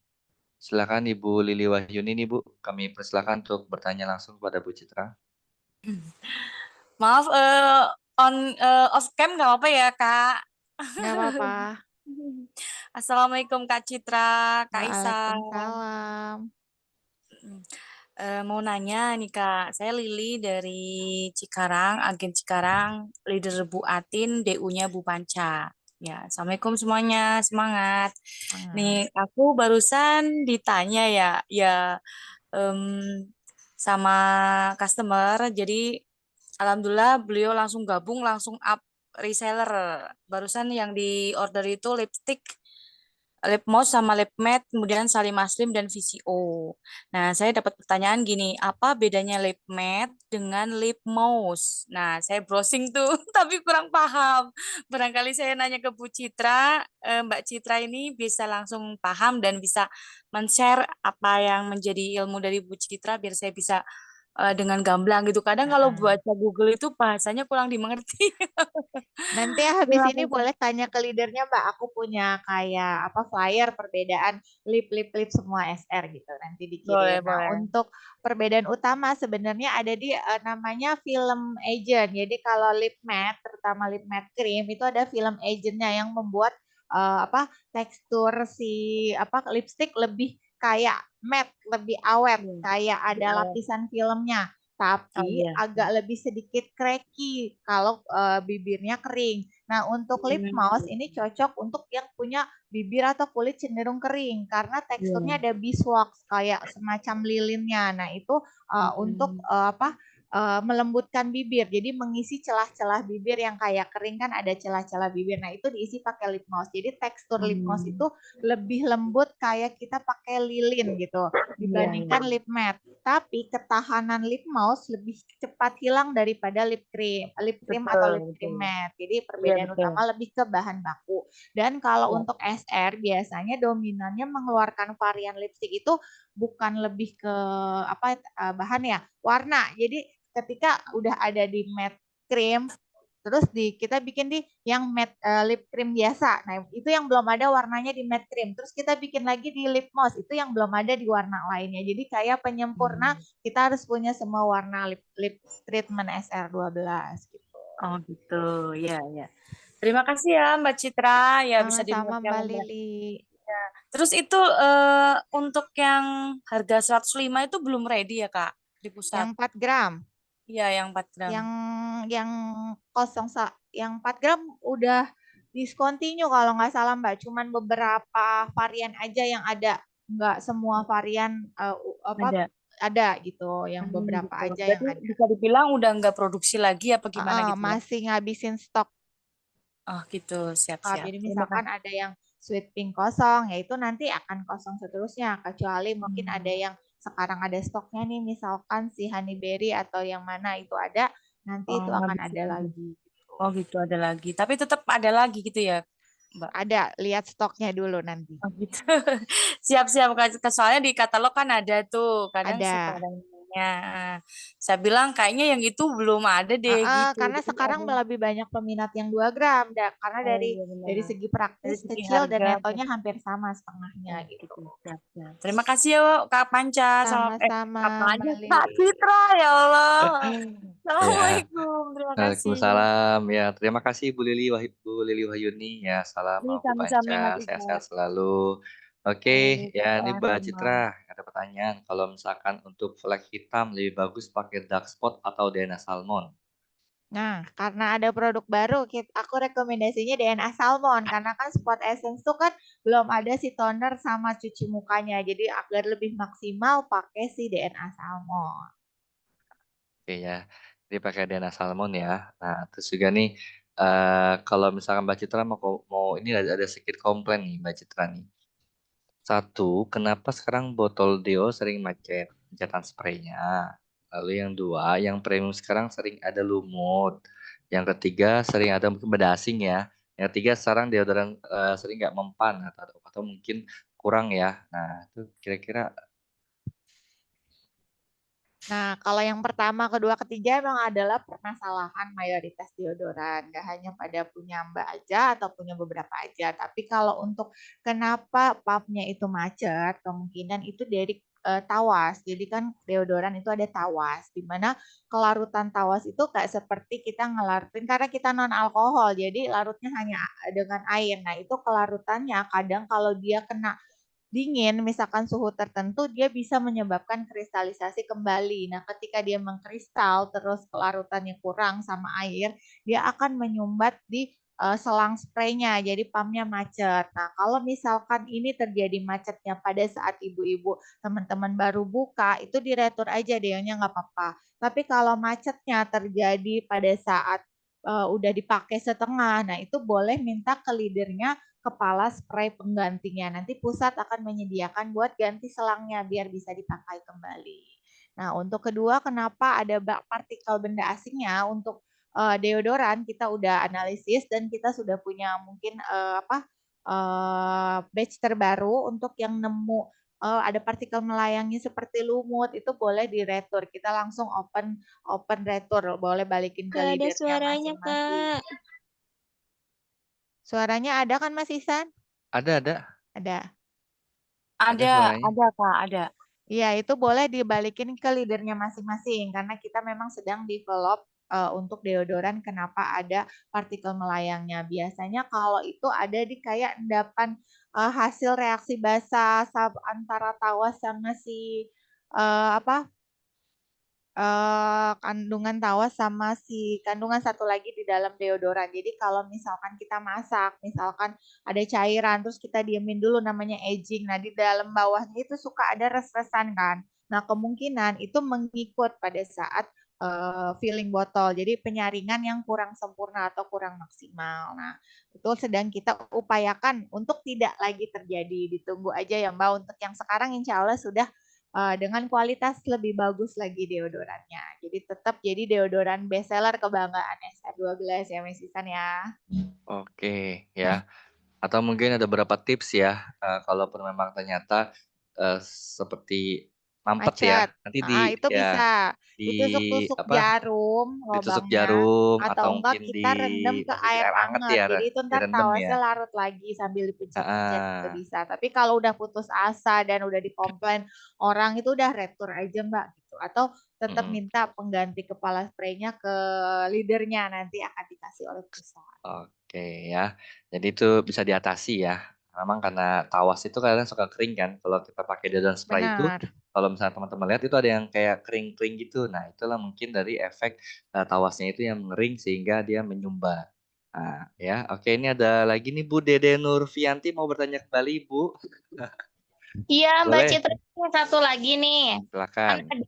Silakan Ibu Lili Wahyuni nih Bu, kami persilakan untuk bertanya langsung kepada Bu Citra. Maaf, off cam nggak apa-apa ya, Kak? Nggak apa-apa. Assalamualaikum Kak Citra, Kak Isa. Waalaikumsalam. Mau nanya nih Kak, saya Lili dari Cikarang, agen Cikarang, leader Bu Atin, DU-nya Bu Panca. Ya, Assalamualaikum semuanya, semangat. Nih, aku barusan ditanya ya sama customer, jadi alhamdulillah beliau langsung gabung, langsung up reseller. Barusan yang di order itu lipstick, lip mouse sama lip matte, kemudian Salim Muslim dan VCO. Nah, saya dapat pertanyaan gini, apa bedanya lip matte dengan lip mouse? Nah, saya browsing tuh, tapi kurang paham. Barangkali saya nanya ke Bu Citra, Mbak Citra ini bisa langsung paham dan bisa men-share apa yang menjadi ilmu dari Bu Citra biar saya bisa dengan gamblang gitu. Kadang kalau baca Google itu bahasanya kurang dimengerti. Nanti habis Terima ini kasih. boleh tanya ke leadernya Mbak, aku punya kayak apa flyer perbedaan lip semua SR gitu, nanti Boleh, dikirim. Nah, boleh. untuk perbedaan utama sebenarnya ada di namanya film agent. Jadi kalau lip matte, terutama lip matte cream itu ada film agentnya yang membuat apa tekstur si apa lipstick lebih kayak matte, lebih awet, kayak ada lapisan filmnya. Tapi agak lebih sedikit cracky kalau bibirnya kering. Nah, untuk lip mouse ini cocok untuk yang punya bibir atau kulit cenderung kering karena teksturnya ada beeswax kayak semacam lilinnya. Nah, itu untuk apa? Melembutkan bibir. Jadi mengisi celah-celah bibir yang kayak kering kan ada celah-celah bibir. Nah, itu diisi pakai lip mouse. Jadi tekstur lip mouse itu lebih lembut kayak kita pakai lilin gitu dibandingkan lip matte. Tapi ketahanan lip mouse lebih cepat hilang daripada lip cream atau lip cream matte. Jadi perbedaan utama lebih ke bahan baku. Dan kalau untuk SR biasanya dominannya mengeluarkan varian lipstick itu bukan lebih ke apa bahan ya, warna. Jadi ketika udah ada di matte cream terus kita bikin di yang matte lip cream biasa. Nah, itu yang belum ada warnanya di matte cream. Terus kita bikin lagi di lip mouse, itu yang belum ada di warna lainnya. Jadi kayak penyempurna kita harus punya semua warna lip treatment SR12 gitu. Oh gitu, ya ya. Terima kasih ya Mbak Citra, ya bisa Sama-sama dimengerti Mbak Mbak. Lili. Ya. Terus itu untuk yang harga 105 itu belum ready ya Kak di pusat? Yang 4 gram. Iya, yang 4 gram. Yang yang 4 gram udah discontinue kalau nggak salah Mbak. Cuman beberapa varian aja yang ada. Nggak semua varian ada gitu. Yang beberapa gitu. aja Berarti yang ada. bisa dibilang udah nggak produksi lagi apa gimana gitu? Masih ngabisin stok. Oh gitu, siap-siap. Jadi misalkan ada yang sweet pink kosong, yaitu nanti akan kosong seterusnya. Kecuali mungkin ada yang sekarang ada stoknya nih, misalkan si honeyberry atau yang mana itu ada, nanti itu akan ada lagi. Oh gitu, ada lagi. Tapi tetap ada lagi gitu ya, Mbak? Ada, lihat stoknya dulu nanti. Oh gitu. Siap-siap. Soalnya di katalog kan ada tuh. Kadang ada. suka ada katanya. Saya bilang kayaknya yang itu belum ada deh gitu. Karena Jadi sekarang ada. lebih banyak peminat yang 2 gram, karena Oh dari iya benar. segi Dari praktis segi kecil dan harga. netonya hampir sama setengahnya Oh, gitu. gitu. Siap, siap. Terima kasih ya Kak Panca sama Sama-sama apa aja Mbak Kak Lili. Citra ya Allah. Ya, Assalamualaikum. Terima kasih. Waalaikumsalam. Ya, terima kasih Bu Lili Wahyuni. Ya, salam Ini Bu sami-sami Mas Panca. Iqbal. Sehat-sehat selalu. Oke, ya ini Mbak Sama-sama. Citra. Ada pertanyaan. Kalau misalkan untuk flek hitam lebih bagus pakai dark spot atau DNA Salmon? Nah, karena ada produk baru, aku rekomendasinya DNA Salmon karena kan Spot Essence tuh kan belum ada si toner sama cuci mukanya. Jadi agar lebih maksimal pakai si DNA Salmon. Oke ya, jadi pakai DNA Salmon ya. Nah, terus juga nih, kalau misalkan Mbak Citra mau ini ada sedikit komplain nih Mbak Citra nih. Satu, kenapa sekarang botol deo sering macetan spraynya? Lalu yang dua, yang premium sekarang sering ada lumut. Yang ketiga, sering ada mungkin beda asing ya. Yang ketiga, sekarang deodoran sering nggak mempan atau mungkin kurang ya. Nah, itu kira-kira Nah, kalau yang pertama, kedua, ketiga emang adalah permasalahan mayoritas deodoran. Gak hanya pada punya Mbak aja atau punya beberapa aja. Tapi kalau untuk kenapa pumpnya itu macet, kemungkinan itu dari tawas. Jadi kan deodoran itu ada tawas, di mana kelarutan tawas itu kayak seperti kita ngelarutin karena kita non alkohol, jadi larutnya hanya dengan air. Nah, itu kelarutannya kadang kalau dia kena dingin, misalkan suhu tertentu, dia bisa menyebabkan kristalisasi kembali. Nah, ketika dia mengkristal, terus kelarutannya kurang sama air, dia akan menyumbat di selang spraynya, jadi pumpnya macet. Nah, kalau misalkan ini terjadi macetnya pada saat ibu-ibu teman-teman baru buka, itu diretur aja deonya nggak apa-apa. Tapi kalau macetnya terjadi pada saat udah dipakai setengah, nah itu boleh minta ke leadernya kepala spray penggantinya. Nanti pusat akan menyediakan buat ganti selangnya biar bisa dipakai kembali. Nah, untuk kedua, kenapa ada partikel benda asingnya untuk deodoran kita udah analisis dan kita sudah punya mungkin batch terbaru untuk yang nemu ada partikel melayangnya seperti lumut itu boleh diretur. Kita langsung open retur, boleh balikin ke Nggak ada leadernya suaranya, masing-masing. Kak. Suaranya ada kan Mas Ihsan? ada. Ada. Ada suaranya. Ada Kak, ada. Iya, itu boleh dibalikin ke leadernya masing-masing karena kita memang sedang develop untuk deodoran kenapa ada partikel melayangnya. Biasanya kalau itu ada di kayak endapan hasil reaksi basa antara tawas sama si apa kandungan tawas sama si kandungan satu lagi di dalam deodoran. Jadi kalau misalkan kita masak, misalkan ada cairan, terus kita diemin dulu namanya aging. Nah di dalam bawahnya itu suka ada res-resan kan. Nah kemungkinan itu mengikut pada saat filling botol. Jadi penyaringan yang kurang sempurna atau kurang maksimal. Nah itu sedang kita upayakan untuk tidak lagi terjadi. Ditunggu aja ya Mbak. Untuk yang sekarang insya Allah sudah dengan kualitas lebih bagus lagi deodorannya. Jadi tetap jadi deodoran bestseller kebanggaan SR12 ya Mas Isan ya. Oke, ya. Atau mungkin ada beberapa tips ya, kalaupun memang ternyata seperti mampet ya, Macet. nanti Itu bisa di ditusuk-tusuk apa? jarum Ditusuk lubangnya jarum atau atau enggak mungkin kita rendam ke dimasukin air air hangat anget. ya, Jadi itu ntar direndam tawasnya ya. larut lagi sambil dipencet-pencet itu Heeh. bisa. Tapi kalau udah putus asa dan udah dikomplain orang itu udah retur aja Mbak gitu. Atau tetap minta pengganti kepala spraynya ke leadernya nanti akan dikasih oleh pusat. Oke ya, jadi itu bisa diatasi ya. Memang karena tawas itu kadang suka kering kan, kalau kita pakai deodoran spray itu, Benar. kalau misalnya teman-teman lihat itu ada yang kayak kering-kering gitu. Nah itulah mungkin dari efek tawasnya itu yang mengering sehingga dia menyumbat. Nah ya, oke ini ada lagi nih Bu Dede Nurfianti mau bertanya kembali Bu. Iya, Mbak Boleh, Citra, satu lagi nih. Kan silakan.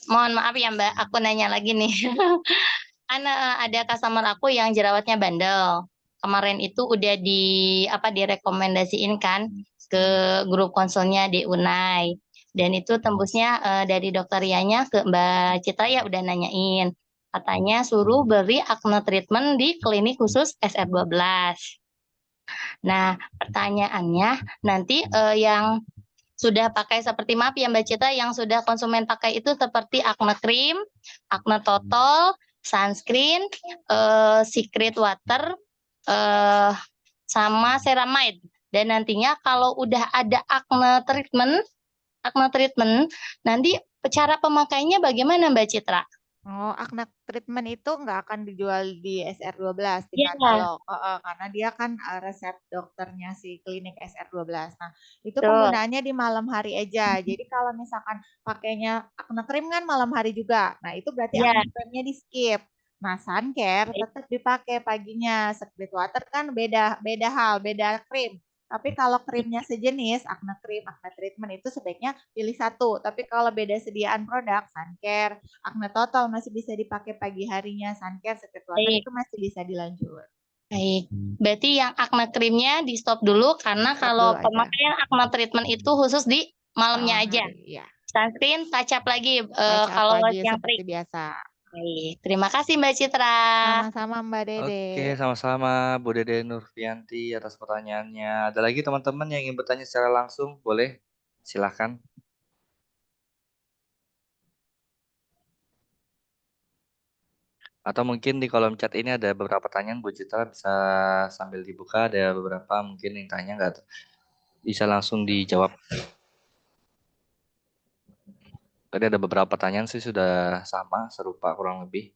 mohon maaf ya Mbak, aku nanya lagi nih. Kan ada customer aku yang jerawatnya bandel. Kemarin itu udah direkomendasiin kan ke grup konselnya di Unai. Dan itu tembusnya dari dokter Rianya ke Mbak Citra ya udah nanyain. Katanya suruh beri acne treatment di klinik khusus SR12. Nah, pertanyaannya nanti yang sudah pakai seperti maaf ya Mbak Citra, yang sudah konsumen pakai itu seperti acne cream, acne total, sunscreen, secret water, sama ceramide. Dan nantinya kalau udah ada acne treatment, nanti cara pemakainya bagaimana Mbak Citra? Oh, acne treatment itu nggak akan dijual di SR12 di Iya, katalog. Karena dia kan resep dokternya si klinik SR12. Nah, itu betul. penggunaannya di malam hari aja. Jadi kalau misalkan pakainya acne cream kan malam hari juga. Nah, itu berarti Iya, acne creamnya di skip. Nah, sun care tetap dipakai paginya. Secret water kan beda beda hal, beda krim. Tapi kalau krimnya sejenis, acne cream, acne treatment itu sebaiknya pilih satu. Tapi kalau beda sediaan produk, sun care, acne total masih bisa dipakai pagi harinya, sun care, secret water baik. itu masih bisa dilanjut. Baik, berarti yang acne creamnya di stop dulu karena Stop kalau dulu aja. pemakaian acne treatment itu khusus di malamnya Malam aja. hari, ya. Sunscreen touch up lagi Touch up kalau lagi yang seperti biasa. baik. Terima kasih Mbak Citra. Sama-sama Mbak Dede. Oke, sama-sama Bu Dede Nurfianti atas pertanyaannya. Ada lagi teman-teman yang ingin bertanya secara langsung? Boleh, silahkan. Atau mungkin di kolom chat ini ada beberapa pertanyaan, Bu Citra bisa sambil dibuka. Ada beberapa mungkin yang tanya nggak bisa langsung dijawab. Tadi ada beberapa pertanyaan sih sudah sama, serupa kurang lebih.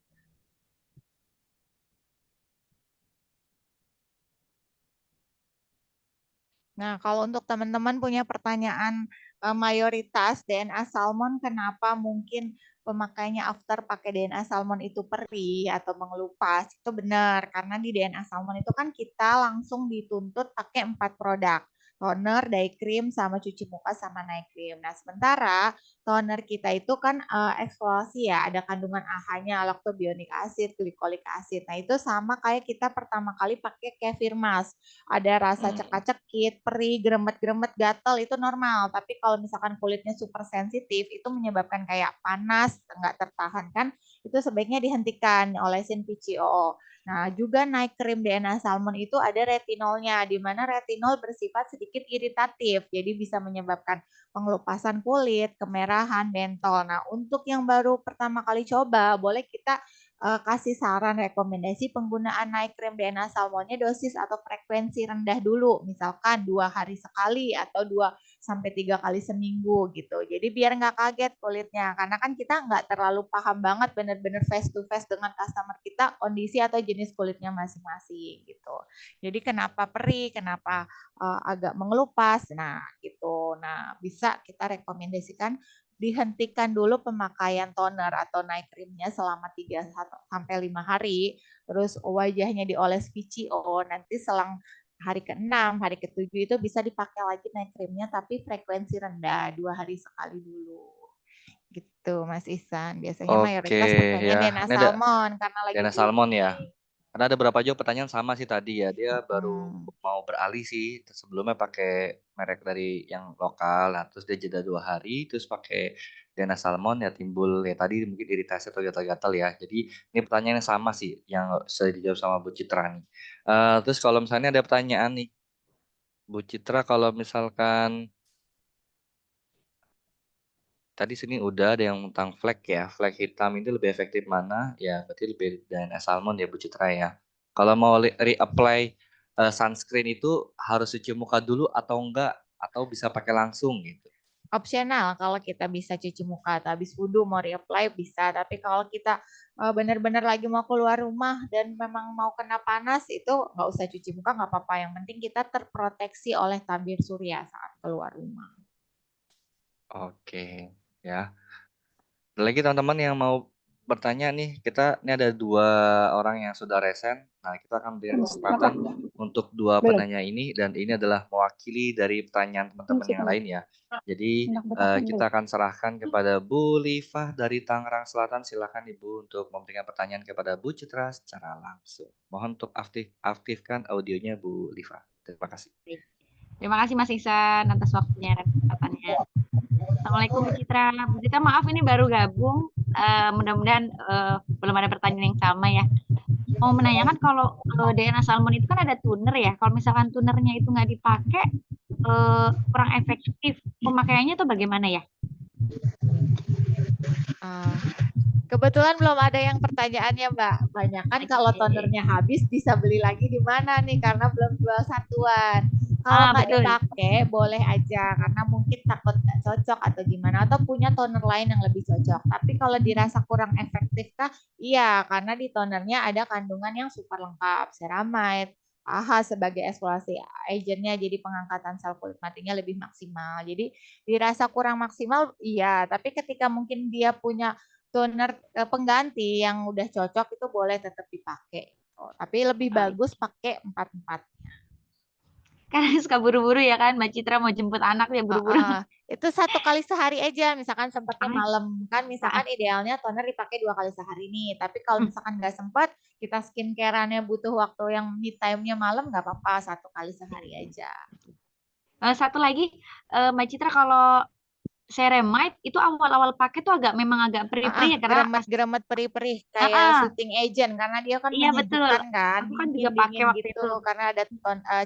Nah, kalau untuk teman-teman punya pertanyaan mayoritas DNA salmon, kenapa mungkin pemakainya after pakai DNA salmon itu perih atau mengelupas? Itu benar, karena di DNA salmon itu kan kita langsung dituntut pakai 4 produk. Toner, day cream, sama cuci muka, sama night cream. Nah, sementara toner kita itu kan eksfoliasi ya, ada kandungan AHA-nya, lactobionik acid, glycolic acid. Nah, itu sama kayak kita pertama kali pakai kefir mask. Ada rasa cekak-cekit, perih, gremet-gremet, gatal itu normal. Tapi kalau misalkan kulitnya super sensitif, itu menyebabkan kayak panas, nggak tertahankan, itu sebaiknya dihentikan, olesin PCOO. Nah, juga night cream DNA salmon itu ada retinolnya, di mana retinol bersifat sedikit iritatif, jadi bisa menyebabkan pengelupasan kulit, kemerahan, bentol. Nah, untuk yang baru pertama kali coba, boleh kita kasih saran rekomendasi penggunaan night cream DNA salmonnya dosis atau frekuensi rendah dulu, misalkan 2 hari sekali atau 2-3 kali seminggu gitu. Jadi biar nggak kaget kulitnya, karena kan kita nggak terlalu paham banget benar-benar face to face dengan customer kita kondisi atau jenis kulitnya masing-masing gitu. Jadi kenapa perih, kenapa agak mengelupas, nah gitu. Nah bisa kita rekomendasikan dihentikan dulu pemakaian toner atau night creamnya selama 3-5 hari, terus wajahnya dioles VCO, nanti selang hari ke-6, hari ke-7 itu bisa dipakai lagi night creamnya tapi frekuensi rendah, 2 hari sekali dulu. Gitu Mas Ihsan, biasanya mayoritas pakainya ya. DNA Ini ada salmon karena lagi DNA salmon ya. booming. Karena ada beberapa juga pertanyaan sama sih tadi ya. Dia baru mau beralih sih. Sebelumnya pakai merek dari yang lokal. Nah, terus dia jeda 2 hari. Terus pakai DNA salmon ya timbul ya tadi mungkin iritasi atau gatal-gatal ya. Jadi ini pertanyaan yang sama sih. Yang sudah dijawab sama Bu Citra nih. Terus kalau misalnya ada pertanyaan nih. Bu Citra kalau misalkan tadi sini udah ada yang tentang flek ya. Flek hitam itu lebih efektif mana? Ya, berarti lebih DNA salmon ya Bu Citra ya. Kalau mau reapply sunscreen itu harus cuci muka dulu atau enggak? Atau bisa pakai langsung gitu? Opsional kalau kita bisa cuci muka atau habis wudhu mau reapply bisa, tapi kalau kita benar-benar lagi mau keluar rumah dan memang mau kena panas itu nggak usah cuci muka, nggak apa-apa, yang penting kita terproteksi oleh tabir surya saat keluar rumah. Oke ya. Ada lagi teman-teman yang mau bertanya nih, ini ada 2 orang yang sudah resen. Nah, kita akan berikan kesempatan untuk 2 penanya ini dan ini adalah mewakili dari pertanyaan teman-teman yang lain ya. Jadi kita akan serahkan kepada Bu Livah dari Tangerang Selatan. Silakan Ibu untuk memberikan pertanyaan kepada Bu Citra secara langsung. Mohon untuk aktifkan audionya Bu Livah. Terima kasih. Terima kasih Mas Ihsan atas waktunya dan kesempatannya. Assalamualaikum Bu Citra. Bu Citra maaf ini baru gabung. Mudah-mudahan belum ada pertanyaan yang sama ya. Mau menanyakan kalau DNA salmon itu kan ada tuner ya. Kalau misalkan tunernya itu nggak dipakai, kurang efektif pemakaiannya tuh bagaimana ya? Kebetulan belum ada yang pertanyaannya, Mbak. Banyak kan kalau tonernya habis bisa beli lagi di mana nih karena belum jual satuan. Kalau nggak Betul. dipakai boleh aja karena mungkin takut nggak cocok atau gimana atau punya toner lain yang lebih cocok. Tapi kalau dirasa kurang efektif kah? Iya, karena di tonernya ada kandungan yang super lengkap, ceramide, AHA sebagai eksfoliasi agentnya, jadi pengangkatan sel kulit matinya lebih maksimal. Jadi dirasa kurang maksimal, iya. Tapi ketika mungkin dia punya toner pengganti yang udah cocok itu boleh tetap dipakai. Tapi lebih bagus pakai 4-4. Karena suka buru-buru ya kan, Mbak Citra mau jemput anak ya buru-buru. Itu 1 kali sehari aja, misalkan sempatnya malam. Kan misalkan idealnya toner dipakai 2 kali sehari nih. Tapi kalau misalkan nggak sempat, kita skincare-annya butuh waktu yang me time-nya malam, nggak apa-apa 1 kali sehari aja. Satu lagi, Mbak Citra kalau ceramide itu awal-awal pakai tuh memang agak perih-perih ya karena geremet perih-perih kayak soothing agent karena dia kan menyejukkan kan. Aku kan juga pakai waktu gitu, itu karena ada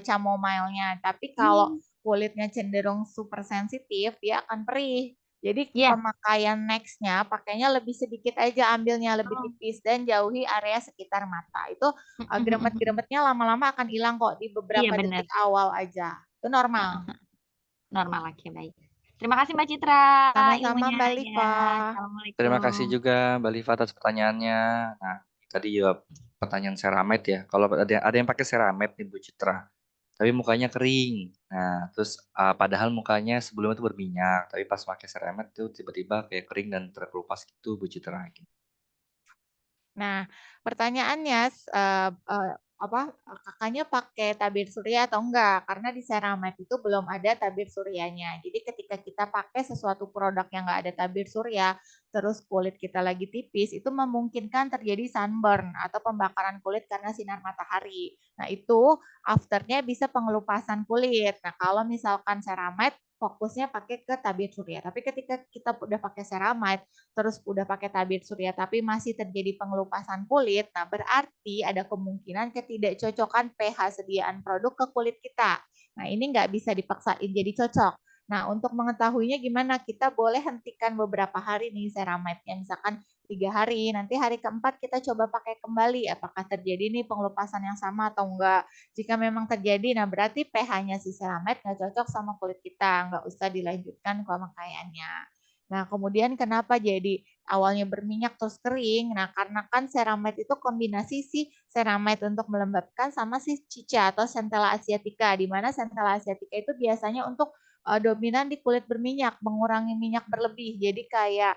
chamomile-nya. Tapi kalau kulitnya cenderung super sensitif, dia akan perih. Jadi pemakaian next-nya pakainya lebih sedikit aja, ambilnya lebih tipis dan jauhi area sekitar mata. Itu geremet-geremetnya lama-lama akan hilang kok di beberapa detik awal aja. Itu normal. Normal lagi, baik. Terima kasih Mbak Citra. Sama-sama Mbak Liva. Assalamualaikum. Terima kasih juga Mbak Liva atas pertanyaannya. Nah, tadi jawab pertanyaan ceramide ya. Kalau ada yang pakai ceramide nih Bu Citra, tapi mukanya kering. Nah, terus padahal mukanya sebelumnya itu berminyak, tapi pas pakai ceramide tuh tiba-tiba kayak kering dan terkelupas gitu Bu Citra. Nah, pertanyaannya kakaknya pakai tabir surya atau enggak? Karena di ceramide itu belum ada tabir suryanya. Jadi ketika kita pakai sesuatu produk yang enggak ada tabir surya, terus kulit kita lagi tipis, itu memungkinkan terjadi sunburn atau pembakaran kulit karena sinar matahari. Nah, itu afternya bisa pengelupasan kulit. Nah, kalau misalkan ceramide fokusnya pakai ke tabir surya. Tapi ketika kita udah pakai ceramide, terus udah pakai tabir surya tapi masih terjadi pengelupasan kulit, nah berarti ada kemungkinan ketidakcocokan pH sediaan produk ke kulit kita. Nah ini nggak bisa dipaksain jadi cocok. Nah untuk mengetahuinya gimana? Kita boleh hentikan beberapa hari nih ceramide-nya, misalkan 3 hari, nanti hari keempat kita coba pakai kembali apakah terjadi nih pengelupasan yang sama atau enggak. Jika memang terjadi, nah berarti pH-nya si ceramide nggak cocok sama kulit kita, nggak usah dilanjutkan pemakaiannya. Nah, kemudian kenapa jadi awalnya berminyak terus kering? Nah, karena kan ceramide itu kombinasi si ceramide untuk melembabkan sama si cica atau centella asiatica, di mana centella asiatica itu biasanya untuk dominan di kulit berminyak, mengurangi minyak berlebih. Jadi kayak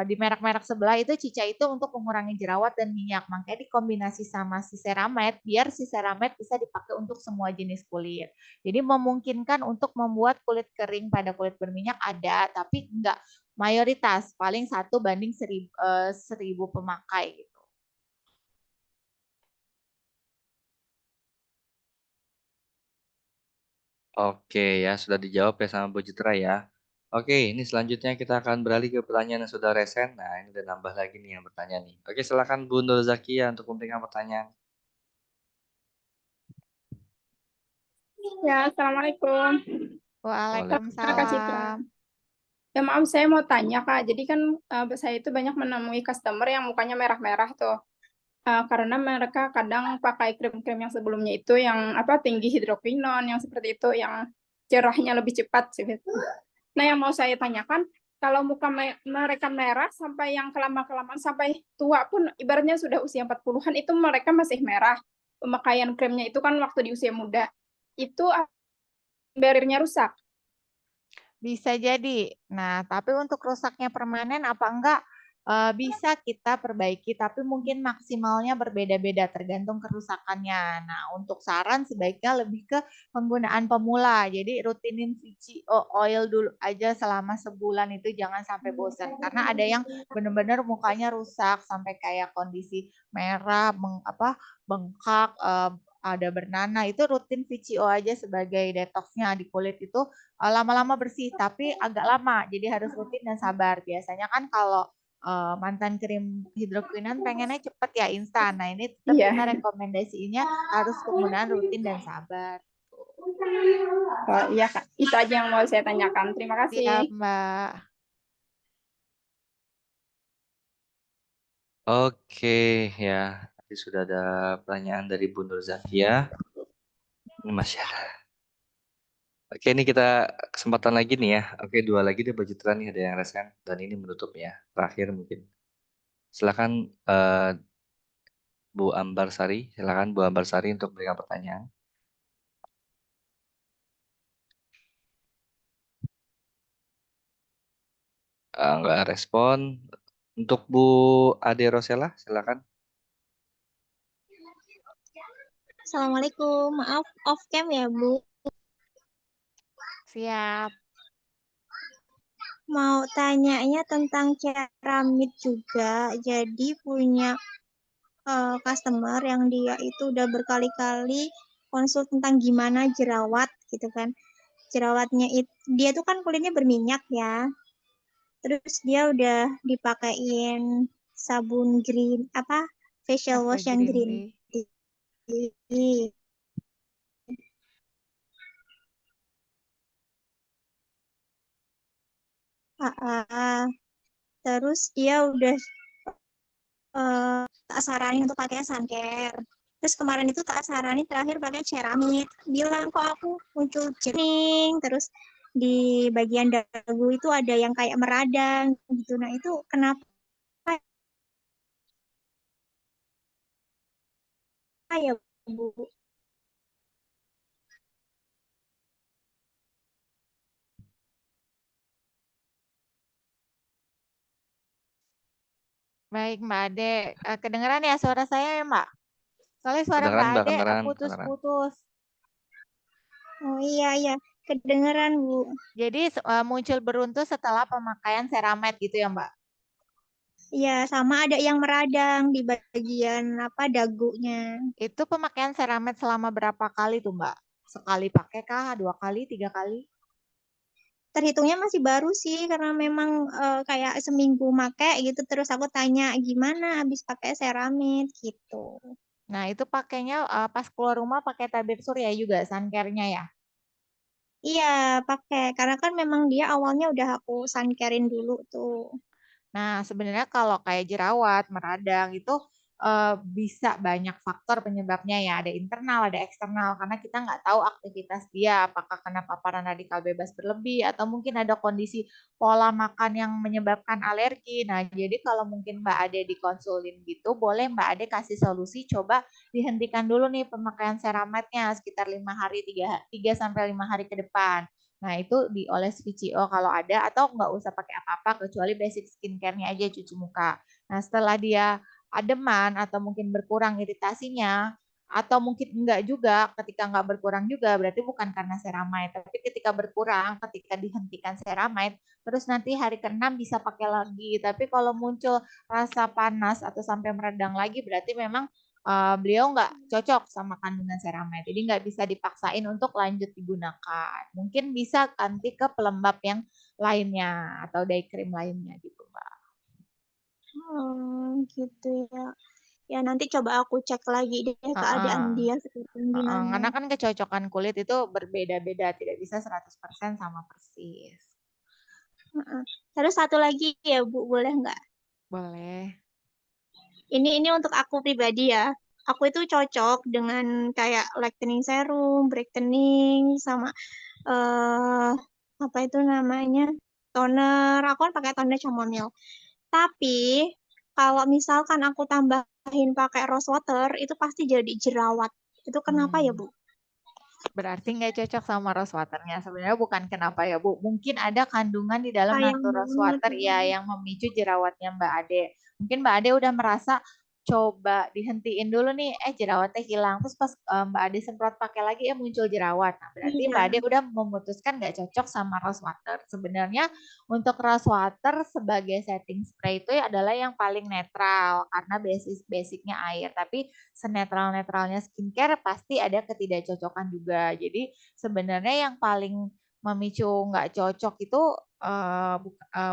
di merek-merek sebelah itu cica itu untuk mengurangi jerawat dan minyak. Makanya dikombinasi sama si ceramide biar si ceramide bisa dipakai untuk semua jenis kulit. Jadi memungkinkan untuk membuat kulit kering pada kulit berminyak ada, tapi enggak mayoritas, paling 1/1000 pemakai gitu. Oke ya, sudah dijawab ya sama Bu Citra ya. Oke, ini selanjutnya kita akan beralih ke pertanyaan yang sudah resen. Nah, ini udah nambah lagi nih yang bertanya nih. Oke, silakan Bu Nur Zakia untuk memberikan pertanyaan. Ya, Assalamualaikum. Waalaikumsalam. Kak Citra. Ya maaf, saya mau tanya Kak. Jadi kan saya itu banyak menemui customer yang mukanya merah-merah tuh. Karena mereka kadang pakai krim-krim yang sebelumnya itu yang tinggi hidroquinon, yang seperti itu, yang cerahnya lebih cepat sih. Nah, yang mau saya tanyakan, kalau muka mereka merah sampai yang kelamaan sampai tua pun ibaratnya sudah usia 40-an itu mereka masih merah. Pemakaian krimnya itu kan waktu di usia muda. Itu bariernya rusak. Bisa jadi. Nah, tapi untuk rusaknya permanen apa enggak bisa kita perbaiki, tapi mungkin maksimalnya berbeda-beda tergantung kerusakannya. Nah, untuk saran sebaiknya lebih ke penggunaan pemula. Jadi rutinin cuci oil dulu aja selama sebulan itu jangan sampai bosan. Karena ada yang benar-benar mukanya rusak sampai kayak kondisi merah, bengkak, ada bernanah, itu rutin VCO aja sebagai detoxnya di kulit itu lama-lama bersih, tapi agak lama, jadi harus rutin dan sabar. Biasanya kan kalau mantan krim hidroquinon pengennya cepet ya, instan. Nah ini tetap kita rekomendasinya harus penggunaan rutin dan sabar. Oh iya Kak, itu aja yang mau saya tanyakan. Terima kasih. Siap, Mbak. Oke, ya. Tadi sudah ada pertanyaan dari Bu Nur Zafia. Ini Mas Syara. Oke, ini kita kesempatan lagi nih ya. Oke, dua lagi deh Mbak Citra nih, ada yang resen. Dan ini menutupnya. Terakhir mungkin. Silakan Bu Ambar Sari. Silakan Bu Ambar Sari untuk memberikan pertanyaan. Nggak respon. Untuk Bu Ade Rosela, silakan. Assalamualaikum, maaf off cam ya Bu. Siap. Mau tanyanya tentang ceramid juga. Jadi punya customer yang dia itu udah berkali-kali konsul tentang gimana jerawat gitu kan. Jerawatnya itu dia tuh kan kulitnya berminyak ya. Terus dia udah dipakein sabun green apa facial Apa wash yang green green tea? tea. Terus dia udah tak saranin untuk pakai suncare. Terus kemarin itu tak saranin terakhir pakai ceramid. Bilang kok aku muncul jernih, terus di bagian dagu itu ada yang kayak meradang gitu. Nah itu kenapa ya Bu? Baik, Mbak Ade. Kedengeran ya suara saya ya, Mbak? Soalnya suara Kedengeran Mbak Mbak, Ade kedengeran. putus-putus. Oh iya, kedengeran Bu. Jadi muncul beruntus setelah pemakaian ceramide gitu ya, Mbak? Iya, sama ada yang meradang di bagian apa dagunya. Itu pemakaian ceramide selama berapa kali tuh, Mbak? Sekali pakai kah? 2 kali, 3 kali? Terhitungnya masih baru sih karena memang kayak seminggu make gitu terus aku tanya gimana habis pakai ceramid gitu. Nah, itu pakainya pas keluar rumah pakai tabir surya juga suncare-nya ya? Iya, pakai karena kan memang dia awalnya udah aku suncarein dulu tuh. Nah, sebenarnya kalau kayak jerawat, meradang itu bisa banyak faktor penyebabnya ya. Ada internal, ada eksternal. Karena kita nggak tahu aktivitas dia, apakah kena paparan radikal bebas berlebih, atau mungkin ada kondisi pola makan yang menyebabkan alergi. Nah, jadi kalau mungkin Mbak Ade dikonsulin gitu, boleh Mbak Ade kasih solusi, coba dihentikan dulu nih pemakaian ceramidnya sekitar 5 hari, 3 sampai 5 hari ke depan. Nah, itu dioles VCO kalau ada, atau nggak usah pakai apa-apa kecuali basic skincare-nya aja cuci muka. Nah, setelah dia ademan atau mungkin berkurang iritasinya, atau mungkin enggak juga, ketika enggak berkurang juga berarti bukan karena ceramide, tapi ketika berkurang, ketika dihentikan ceramide, terus nanti hari ke-6 bisa pakai lagi. Tapi kalau muncul rasa panas atau sampai meredang lagi berarti memang beliau nggak cocok sama kandungan ceramide, jadi nggak bisa dipaksain untuk lanjut digunakan. Mungkin bisa ganti ke pelembab yang lainnya atau day cream lainnya gitu, Mbak. Gitu ya. Ya nanti coba aku cek lagi deh keadaan dia sekarang gimana. Karena kan kecocokan kulit itu berbeda-beda, tidak bisa 100% sama persis. Terus satu lagi ya Bu, boleh nggak? Boleh. Ini untuk aku pribadi ya. Aku itu cocok dengan kayak lightening serum, brightening, sama apa itu namanya toner. Aku kan pakai toner chamomile. Tapi kalau misalkan aku tambahin pakai rose water, itu pasti jadi jerawat. Itu kenapa ya Bu? Berarti nggak cocok sama rose waternya. Sebenarnya bukan kenapa ya Bu. Mungkin ada kandungan di dalam Sayang natur rose banget water ya yang memicu jerawatnya Mbak Ade. Mungkin Mbak Ade udah merasa coba dihentiin dulu nih, jerawatnya hilang. Terus pas Mbak Ade semprot pakai lagi, muncul jerawat. Nah, berarti Mbak Ade udah memutuskan nggak cocok sama rose water. Sebenarnya untuk rose water sebagai setting spray itu adalah yang paling netral karena basicnya air. Tapi senetral-netralnya skincare pasti ada ketidakcocokan juga. Jadi sebenarnya yang paling memicu nggak cocok itu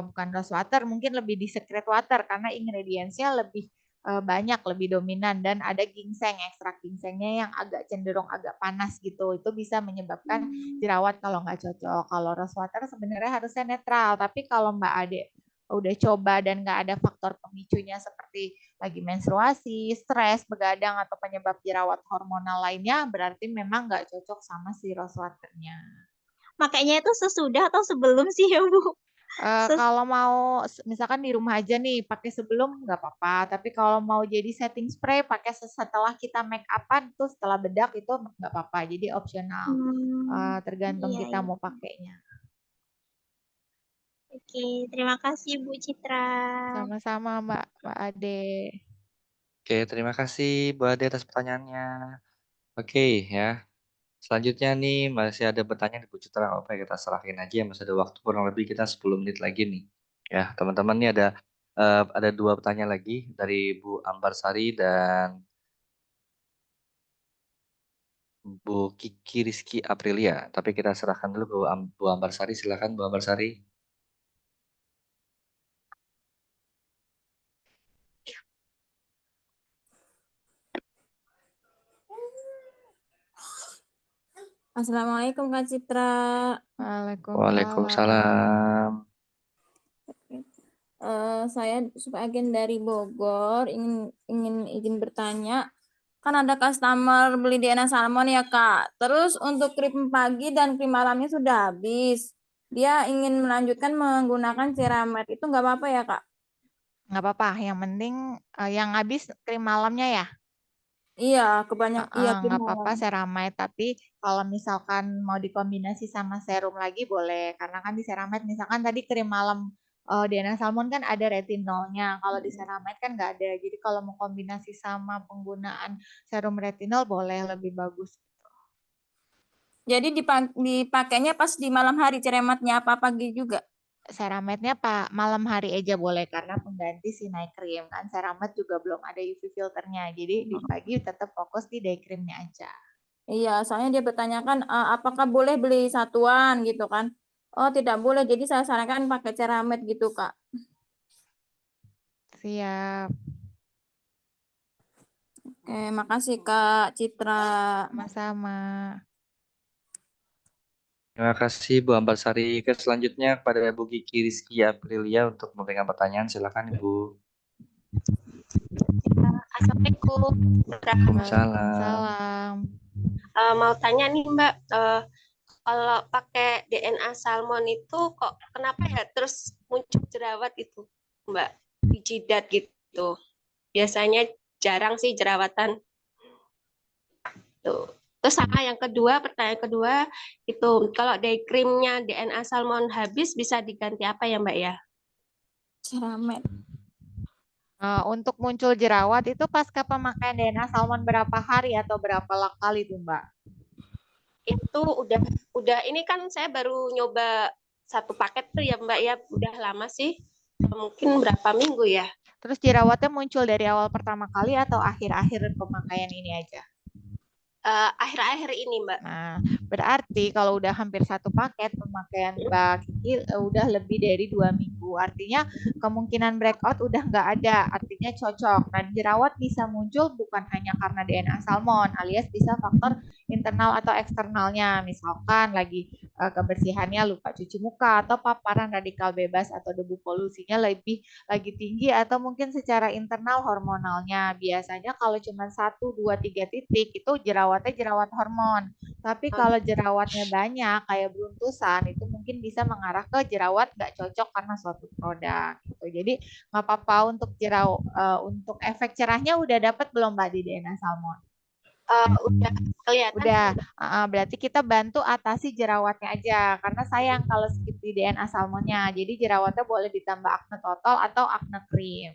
bukan rose water, mungkin lebih di secret water karena ingredientsnya lebih banyak, lebih dominan, dan ada ginseng, ekstrak ginsengnya yang agak cenderung agak panas gitu. Itu bisa menyebabkan jerawat kalau nggak cocok. Kalau rose water sebenarnya harusnya netral, tapi kalau Mbak Ade udah coba dan nggak ada faktor pemicunya seperti lagi menstruasi, stres, begadang, atau penyebab jerawat hormonal lainnya, berarti memang nggak cocok sama si rose waternya. Makanya itu sesudah atau sebelum sih ya Bu? Kalau mau misalkan di rumah aja nih pakai sebelum nggak apa-apa, tapi kalau mau jadi setting spray pakai setelah kita make upan tuh setelah bedak itu nggak apa-apa, jadi opsional. Tergantung Iya, kita iya. mau pakainya. Oke, terima kasih Bu Citra. Sama-sama Mbak Ade. Oke, terima kasih Bu Ade atas pertanyaannya. Oke ya. Selanjutnya nih masih ada pertanyaan di Bu Citra, apa ya kita serahin aja, masih ada waktu kurang lebih kita 10 menit lagi nih. Ya, teman-teman nih ada 2 pertanyaan lagi dari Bu Ambarsari dan Bu Kiki Rizky Aprilia. Tapi kita serahkan dulu Bu Ambarsari, silakan Bu Ambarsari. Assalamualaikum Kak Citra. Waalaikumsalam. Saya agen dari Bogor, ingin izin bertanya. Kan ada customer beli DNA Salmon ya Kak. Terus untuk krim pagi dan krim malamnya sudah habis. Dia ingin melanjutkan menggunakan Ceramed. Itu nggak apa-apa ya Kak? Nggak apa-apa, yang penting yang habis krim malamnya ya. Iya, iya krim Nggak apa-apa malam. ceramide, tapi kalau misalkan mau dikombinasi sama serum lagi boleh, karena kan di ceramide misalkan tadi krim malam DNA Salmon kan ada retinolnya, kalau di ceramide kan nggak ada, jadi kalau mau kombinasi sama penggunaan serum retinol boleh, lebih bagus. Jadi dipakainya pas di malam hari Ceramidnya apa pagi juga? Ceramide-nya malam hari aja boleh, karena pengganti si night cream kan. Ceramide juga belum ada UV filternya, jadi di pagi tetap fokus di day creamnya aja. Iya, soalnya dia bertanyakan apakah boleh beli satuan gitu kan? Oh, tidak boleh. Jadi saya sarankan pakai Ceramide gitu, Kak. Siap. Oke, makasih Kak Citra. Sama-sama. Terima kasih Bu Ambarsari. Selanjutnya kepada Bu Kiki Rizky Aprilia untuk memberikan pertanyaan, silakan Ibu. Assalamualaikum. Waalaikumsalam. Mau tanya nih Mbak, kalau pakai DNA salmon itu kok kenapa ya terus muncul jerawat itu Mbak di jidat gitu? Biasanya jarang sih jerawatan. Tuh. Terus sama yang kedua, pertanyaan kedua itu kalau day creamnya DNA salmon habis bisa diganti apa ya Mbak ya? Ceramide. Untuk muncul jerawat itu pasca pemakaian DNA salmon berapa hari atau berapa kali tuh Mbak? Itu udah ini kan saya baru nyoba 1 paket tuh ya Mbak ya, udah lama sih, mungkin berapa minggu ya. Terus jerawatnya muncul dari awal pertama kali atau akhir-akhir pemakaian ini aja? Akhir-akhir ini Mbak. Nah, berarti kalau udah hampir 1 paket pemakaian Mbak Kiki udah lebih dari 2 minggu. Artinya kemungkinan breakout udah nggak ada, artinya cocok. Dan jerawat bisa muncul bukan hanya karena DNA salmon, alias bisa faktor internal atau eksternalnya. Misalkan lagi kebersihannya lupa cuci muka, atau paparan radikal bebas atau debu polusinya lagi tinggi, atau mungkin secara internal hormonalnya. Biasanya kalau cuma 1, 2, 3 titik itu jerawatnya jerawat hormon. Tapi kalau jerawatnya banyak kayak beruntusan itu mungkin bisa mengarah ke jerawat nggak cocok karena suatu produk gitu. Jadi nggak apa-apa untuk untuk efek cerahnya udah dapat belum Mbak di DNA salmon? Udah kelihatan. Udah, berarti kita bantu atasi jerawatnya aja, karena sayang kalau skip di DNA salmonnya. Jadi jerawatnya boleh ditambah acne total atau acne cream.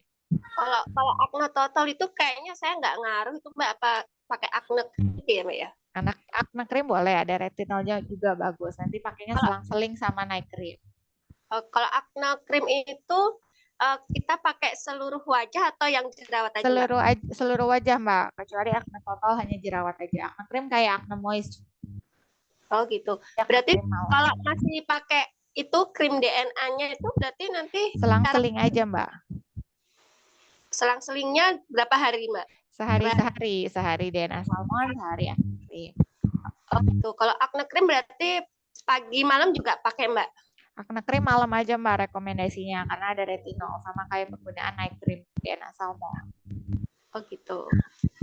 Kalau acne total itu kayaknya saya nggak ngaruh itu Mbak, apa pakai acne cream ya Mbak ya? Acne cream boleh, ada retinolnya juga bagus. Nanti pakainya selang-seling sama night cream. Kalau acne cream itu kita pakai seluruh wajah atau yang jerawat aja? Seluruh wajah Mbak, kecuali acne total hanya jerawat aja. Acne cream kayak acne moist. Oh gitu. Berarti kalau masih pakai itu krim DNA-nya itu berarti nanti selang-seling aja Mbak. selang-selingnya berapa hari, Mbak? Sehari DNA salmon, sehari acne cream. Oh gitu. Kalau acne cream berarti pagi malam juga pakai, Mbak? Acne cream malam aja Mbak rekomendasinya karena ada retinol sama kayak penggunaan night cream DNA salmon. Oh gitu.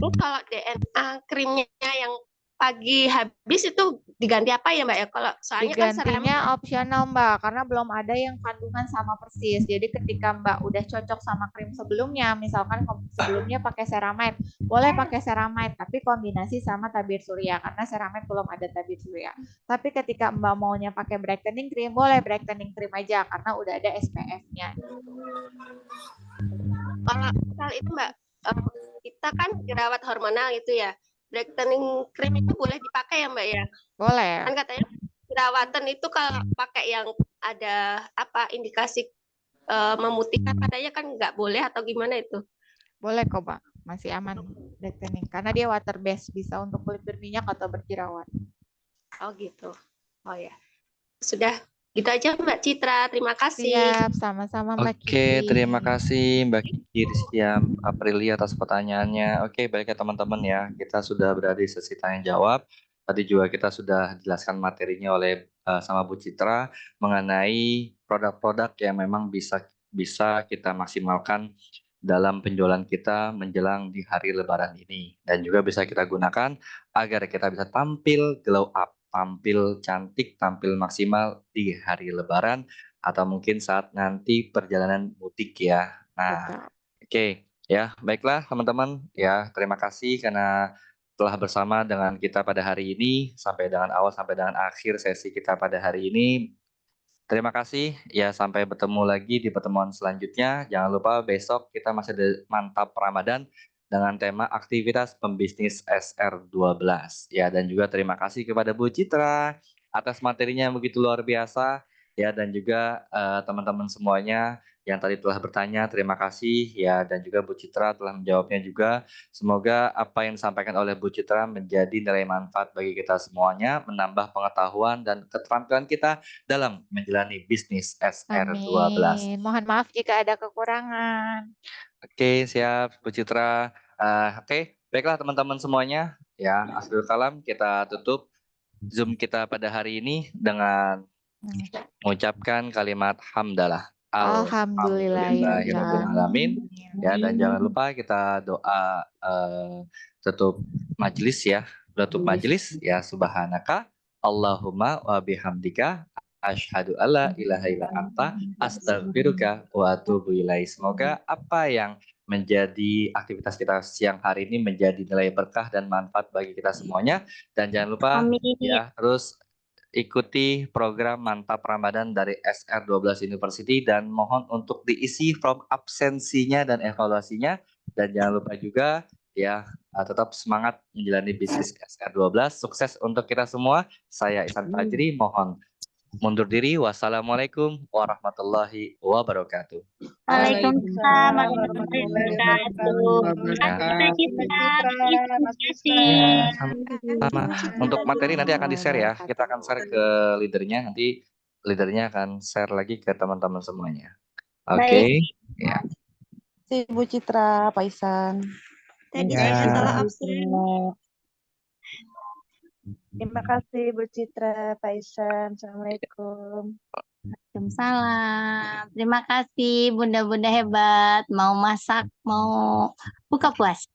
Ini kalau DNA krimnya yang pagi habis itu diganti apa ya Mbak ya? Kalau soalnya kan Digantinya opsional Mbak karena belum ada yang kandungan sama persis. Jadi ketika Mbak udah cocok sama krim sebelumnya, misalkan sebelumnya pakai ceramide, boleh pakai ceramide tapi kombinasi sama tabir surya karena ceramide belum ada tabir surya. Tapi ketika Mbak maunya pakai brightening cream, boleh brightening cream aja karena udah ada SPF-nya. Kalau itu Mbak, kita kan jerawat hormonal itu ya. Brightening cream itu boleh dipakai ya Mbak ya? Boleh. Kan katanya jerawatan itu kalau pakai yang ada apa indikasi memutihkan katanya kan nggak boleh atau gimana itu? Boleh kok Mbak, masih aman brightening karena dia water based, bisa untuk kulit berminyak atau berjerawat. Oh gitu. Oh ya. Sudah gitu aja Mbak Citra, terima kasih. Siap, sama-sama Mbak Kiki. Terima kasih Mbak Kiki Rizkia Aprilia atas pertanyaannya. Oke, baik ya teman-teman ya, kita sudah berada di sesi tanya jawab. Tadi juga kita sudah jelaskan materinya oleh sama Bu Citra mengenai produk-produk yang memang bisa kita maksimalkan dalam penjualan kita menjelang di hari Lebaran ini, dan juga bisa kita gunakan agar kita bisa tampil glow up, tampil cantik, tampil maksimal di hari Lebaran atau mungkin saat nanti perjalanan mudik ya. Nah, oke ya, baiklah teman-teman ya, terima kasih karena telah bersama dengan kita pada hari ini sampai dengan awal sampai dengan akhir sesi kita pada hari ini. Terima kasih ya, sampai bertemu lagi di pertemuan selanjutnya. Jangan lupa besok kita masih ada Mantap Ramadan dengan tema aktivitas pembisnis SR12 ya, dan juga terima kasih kepada Bu Citra atas materinya yang begitu luar biasa ya, dan juga teman-teman semuanya yang tadi telah bertanya, terima kasih ya, dan juga Bu Citra telah menjawabnya juga. Semoga apa yang disampaikan oleh Bu Citra menjadi nilai manfaat bagi kita semuanya, menambah pengetahuan dan keterampilan kita dalam menjalani bisnis SR12. Amin. Mohon maaf jika ada kekurangan. Oke, siap Bu Citra. Oke, baiklah teman-teman semuanya. Ya, akhirul kalam, kita tutup Zoom kita pada hari ini dengan mengucapkan kalimat hamdalah. Alhamdulillahirrahmanirrahim. Ya, dan jangan lupa kita doa tutup majelis ya. Tutup majelis ya, subhanaka Allahumma wa bihamdika asyhadu alla ilaha illa anta astaghfiruka wa atubu ilaik. Semoga apa yang menjadi aktivitas kita siang hari ini menjadi nilai berkah dan manfaat bagi kita semuanya, dan jangan lupa ya terus ikuti program Mantap Ramadan dari SR12 University dan mohon untuk diisi form absensinya dan evaluasinya, dan jangan lupa juga ya tetap semangat menjalani bisnis SR12. Sukses untuk kita semua. Saya Ihsan Fajri mohon mundur diri. Wassalamualaikum warahmatullahi wabarakatuh. Waalaikumsalam warahmatullahi wabarakatuh. Untuk materi nanti akan di-share ya. Kita akan share ke leadernya, nanti leadernya akan share lagi ke teman-teman semuanya. Oke. Ya. Bu Citra, Pak Ihsan. Tadi saya salah absen. Terima kasih Bu Citra, Pak Ihsan. Assalamualaikum. Waalaikumsalam. Terima kasih bunda-bunda hebat. Mau masak, mau buka puasa.